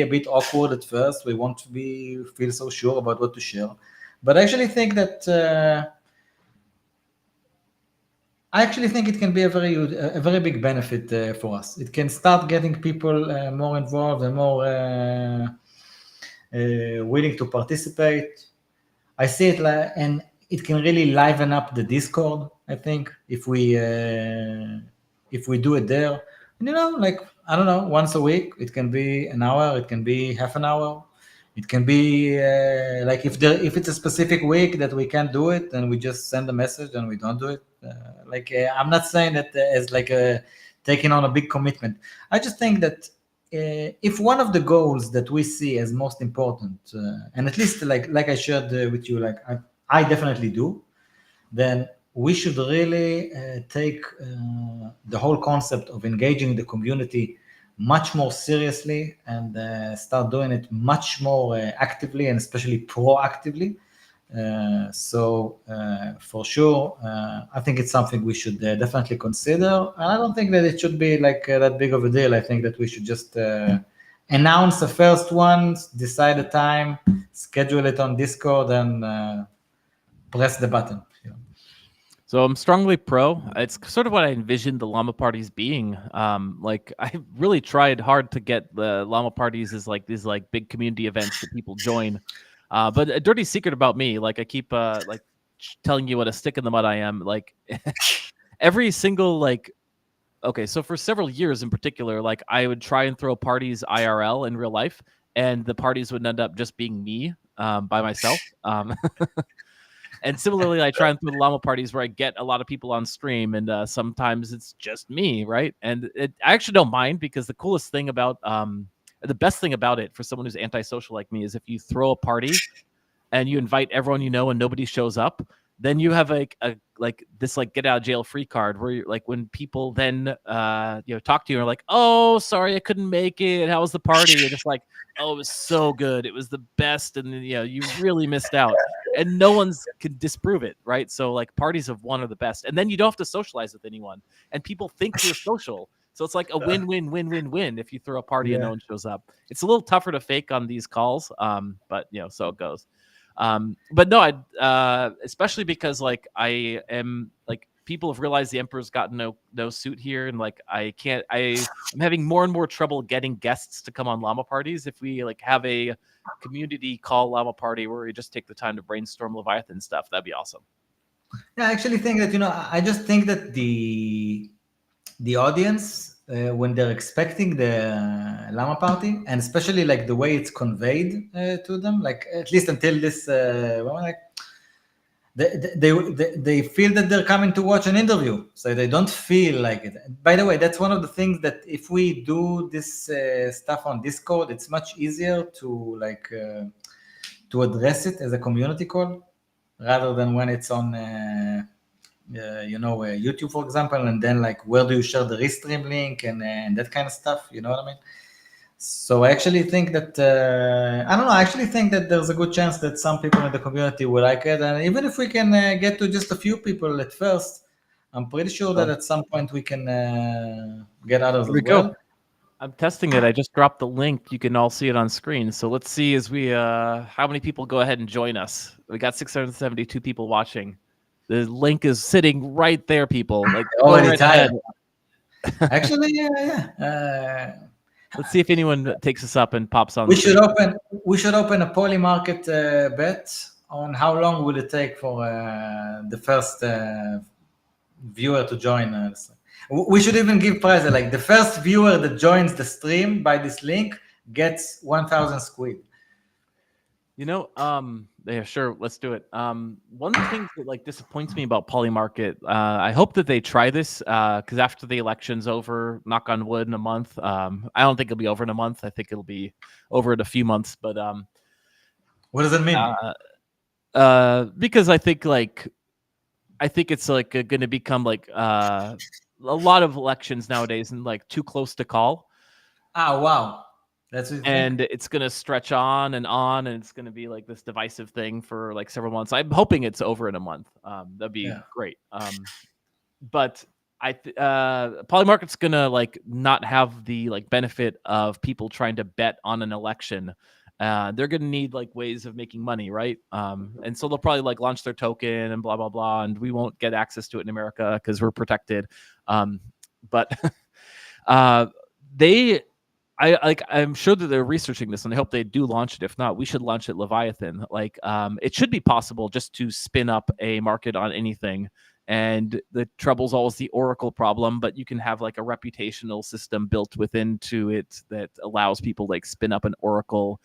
a bit awkward at first. We won't feel so sure about what to share, but I actually think it can be a very big benefit for us. It can start getting people more involved and more willing to participate. I see it and it can really liven up the Discord. I think if we do it there, and like I don't know, once a week, it can be an hour, it can be half an hour, it can be like if it's a specific week that we can't do it, then we just send a message and we don't do it. I'm not saying that as like taking on a big commitment. I just think that if one of the goals that we see as most important, and at least like I shared with you, like I definitely do, then we should really take the whole concept of engaging the community much more seriously and start doing it much more actively and especially proactively. For sure, I think it's something we should definitely consider. And I don't think that it should be like that big of a deal. I think that we should just announce the first one, decide the time, schedule it on Discord, and press the button. So I'm strongly pro. It's sort of what I envisioned the Llama parties being. Like I really tried hard to get the Llama parties as like these like big community events that people join. But a dirty secret about me, like I keep like telling you what a stick in the mud I am. Like every single like, okay, so for several years in particular, like I would try and throw parties IRL in real life, and the parties would end up just being me by myself. And similarly, I try and throw the Llama parties where I get a lot of people on stream, and sometimes it's just me, right? And I actually don't mind, because the coolest thing about the best thing about it for someone who's antisocial like me is if you throw a party and you invite everyone you know and nobody shows up, then you have like this like get out of jail free card where you're like, when people then talk to you and are like, "Oh, sorry, I couldn't make it. How was the party?" You're just like, "Oh, it was so good. It was the best." And you really missed out. And no one's can disprove it, right? So like parties of one are the best. And then you don't have to socialize with anyone. And people think you're social. So it's like a win-win-win-win-win if you throw a party and no one shows up. It's a little tougher to fake on these calls, but so it goes. But no, especially because like I am like, people have realized the Emperor's got no suit here, and like I'm having more and more trouble getting guests to come on Llama parties. If we like have a community call Llama party where we just take the time to brainstorm Leviathan stuff, that'd be awesome. Yeah, I actually think that I just think that the audience when they're expecting the Llama party, and especially like the way it's conveyed to them, like at least until this like they feel that they're coming to watch an interview, so they don't feel like it. By the way, that's one of the things that if we do this stuff on Discord, it's much easier to like to address it as a community call rather than when it's on YouTube, for example, and then like where do you share the restream link and that kind of stuff. You know what I mean? So I actually think that I don't know. I actually think that there's a good chance that some people in the community will like it, and even if we can get to just a few people at first, I'm pretty sure that at some point we can get others Here as we go. well. I'm testing it. I just dropped the link. You can all see it on screen. So let's see as we how many people go ahead and join us. We got 672 people watching. The link is sitting right there, people. Like go Already right tired. ahead. Actually, yeah. Let's see if anyone takes us up and pops on. We should open a poly market bet on how long will it take for the first viewer to join. We should even give prizes like the first viewer that joins the stream by this link gets 1,000 squid. Yeah, sure, let's do it. One of the things that like disappoints me about Polymarket, I hope that they try this because after the election's over, knock on wood, in a month. I don't think it'll be over in a month. I think it'll be over in a few months. But what does it mean? Because I think it's like going to become like a lot of elections nowadays and like too close to call. Oh wow. That's what it's going to stretch on, and it's going to be like this divisive thing for like several months. I'm hoping it's over in a month. That'd be great. But Polymarket's going to like not have the like benefit of people trying to bet on an election. They're going to need like ways of making money, right? And so they'll probably like launch their token and blah, blah, blah. And we won't get access to it in America because we're protected. But I'm sure that they're researching this, and I hope they do launch it. If not, we should launch it Leviathan. Like, it should be possible just to spin up a market on anything. And the trouble's always the Oracle problem, but you can have like a reputational system built within it that allows people like spin up an Oracle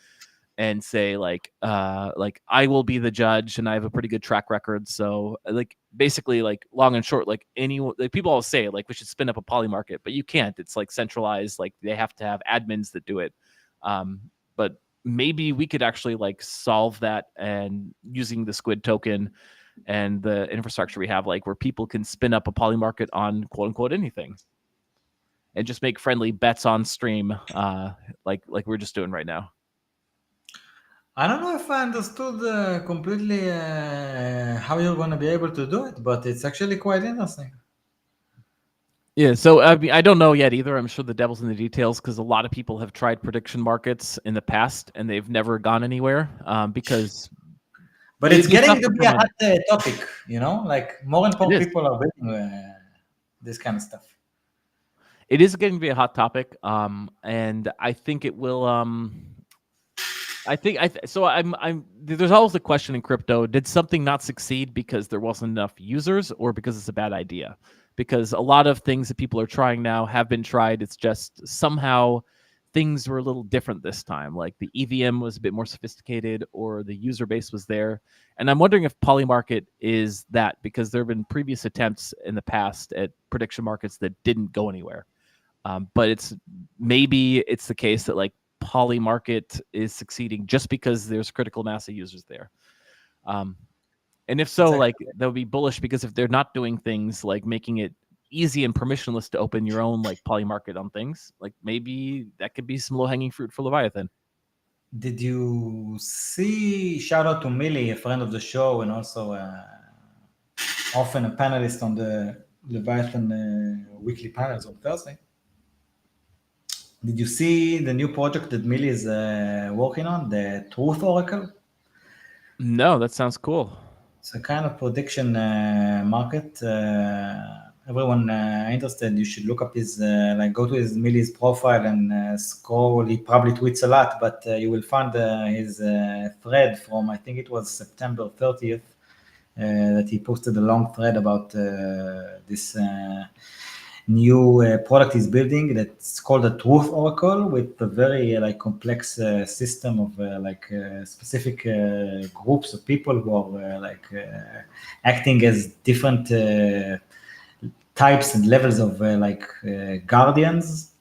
and say like I will be the judge and I have a pretty good track record. So like basically like long and short, like anyone, like people always say like we should spin up a poly market, but you can't. It's like centralized, like they have to have admins that do it. But maybe we could actually like solve that and using the Squid token and the infrastructure we have, like where people can spin up a poly market on quote unquote anything and just make friendly bets on stream, like we're just doing right now. I don't know if I understood completely how you're going to be able to do it, but it's actually quite interesting. Yeah, so I mean, I don't know yet either. I'm sure the devil's in the details because a lot of people have tried prediction markets in the past and they've never gone anywhere because. But it's getting to be a hot topic, you know, like more and more people are building this kind of stuff. It is getting to be a hot topic, and I think it will. There's always the question in crypto: did something not succeed because there wasn't enough users, or because it's a bad idea? Because a lot of things that people are trying now have been tried. It's just somehow things were a little different this time. Like the EVM was a bit more sophisticated, or the user base was there. And I'm wondering if Polymarket is that, because there have been previous attempts in the past at prediction markets that didn't go anywhere. But maybe it's the case that like Polymarket is succeeding just because there's critical mass of users there. And if so, like that would be bullish, because if they're not doing things like making it easy and permissionless to open your own like Polymarket on things, like maybe that could be some low-hanging fruit for Leviathan. Did you see, shout out to Millie, a friend of the show and also often a panelist on the Leviathan weekly panels on Thursday. Did you see the new project that Millie is working on, the Truth Oracle? No, that sounds cool. It's a kind of prediction market. Everyone interested, you should look up his, go to his Millie's profile and scroll. He probably tweets a lot, but you will find his thread from, I think it was September 30th, that he posted a long thread about this new product he's building that's called the Truth Oracle, with a very complex system of specific groups of people who are acting as different types and levels of guardians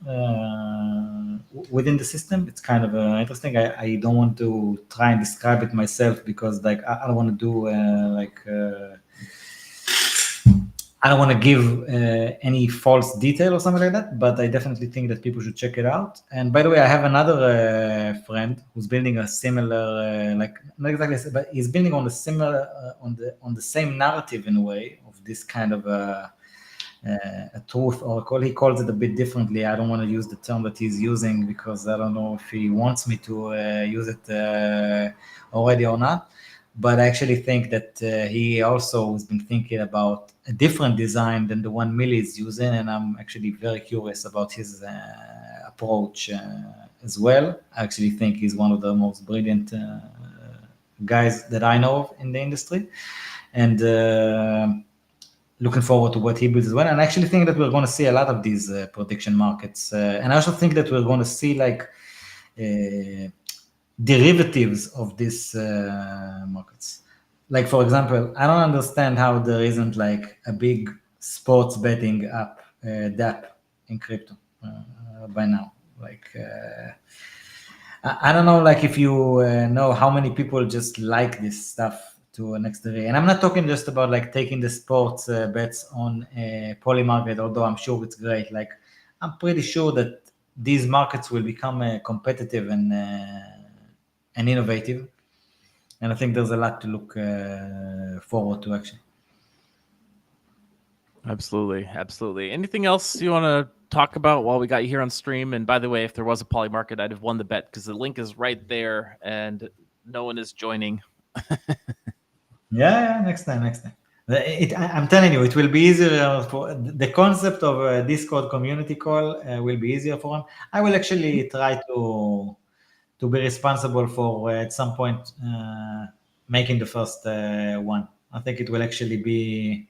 within the system. It's kind of interesting. I don't want to try and describe it myself because I don't want to do I don't want to give any false detail or something like that, but I definitely think that people should check it out. And by the way, I have another friend who's building a similar, like not exactly, but he's building on the similar, on the same narrative in a way of this kind of a truth oracle. He calls it a bit differently. I don't want to use the term that he's using because I don't know if he wants me to use it already or not. But I actually think that he also has been thinking about a different design than the one Millie is using, and I'm actually very curious about his approach as well. I actually think he's one of the most brilliant guys that I know of in the industry, and looking forward to what he builds as well. And I actually think that we're going to see a lot of these prediction markets, and I also think that we're going to see like derivatives of these markets. Like, for example, I don't understand how there isn't like a big sports betting app, DApp in crypto by now. Like, I don't know, like if you know how many people just like this stuff to an extent. And I'm not talking just about like taking the sports bets on poly market, although I'm sure it's great. Like, I'm pretty sure that these markets will become competitive and innovative, and I think there's a lot to look forward to actually. Absolutely. Anything else you want to talk about while we got you here on stream? And by the way, if there was a poly market, I'd have won the bet because the link is right there and no one is joining. Yeah, next time. I'm telling you, it will be easier for the concept of a Discord community call will be easier for him. I will actually try to be responsible for at some point making the first one. I think it will actually be,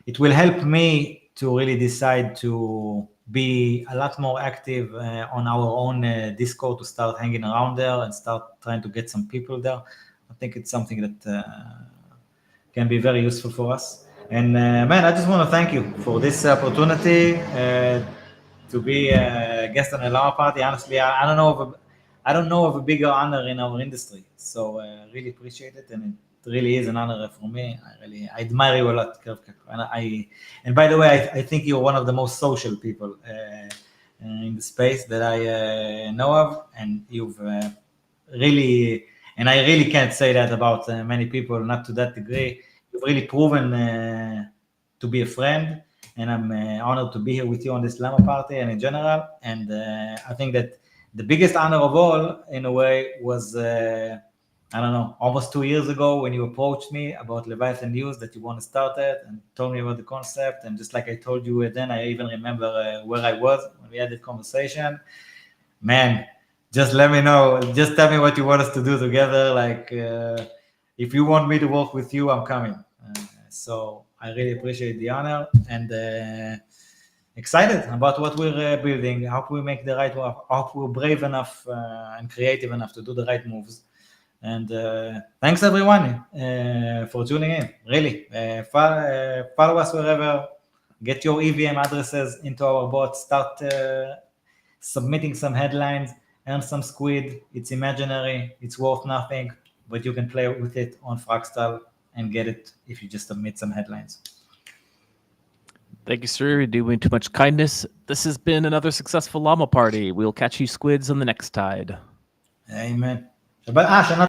it will help me to really decide to be a lot more active on our own Discord, to start hanging around there and start trying to get some people there. I think it's something that can be very useful for us. And man, I just want to thank you for this opportunity to be a guest on a Llama party. Honestly, I don't know of a bigger honor in our industry. So really appreciate it, and it really is an honor for me. I admire you a lot, and by the way, I think you're one of the most social people in the space that I know of, and you've really, and I really can't say that about many people, not to that degree. You've really proven to be a friend, and I'm honored to be here with you on this Llama party and in general. And I think that the biggest honor of all, in a way, was, I don't know, almost 2 years ago when you approached me about Leviathan News, that you want to start it, and told me about the concept. And just like I told you then, I even remember where I was when we had that conversation. Man, just let me know. Just tell me what you want us to do together. Like, if you want me to work with you, I'm coming. So I really appreciate the honor, and excited about what we're building. I hope we make the right one. I hope we're brave enough and creative enough to do the right moves. And thanks everyone for tuning in. Really, follow us wherever. Get your EVM addresses into our bot. Start submitting some headlines. Earn some squid. It's imaginary. It's worth nothing, but you can play with it on Fractal and get it if you just submit some headlines. Thank you, sir. You're doing too much kindness. This has been another successful Llama party. We'll catch you squids on the next tide. Amen. Shabbat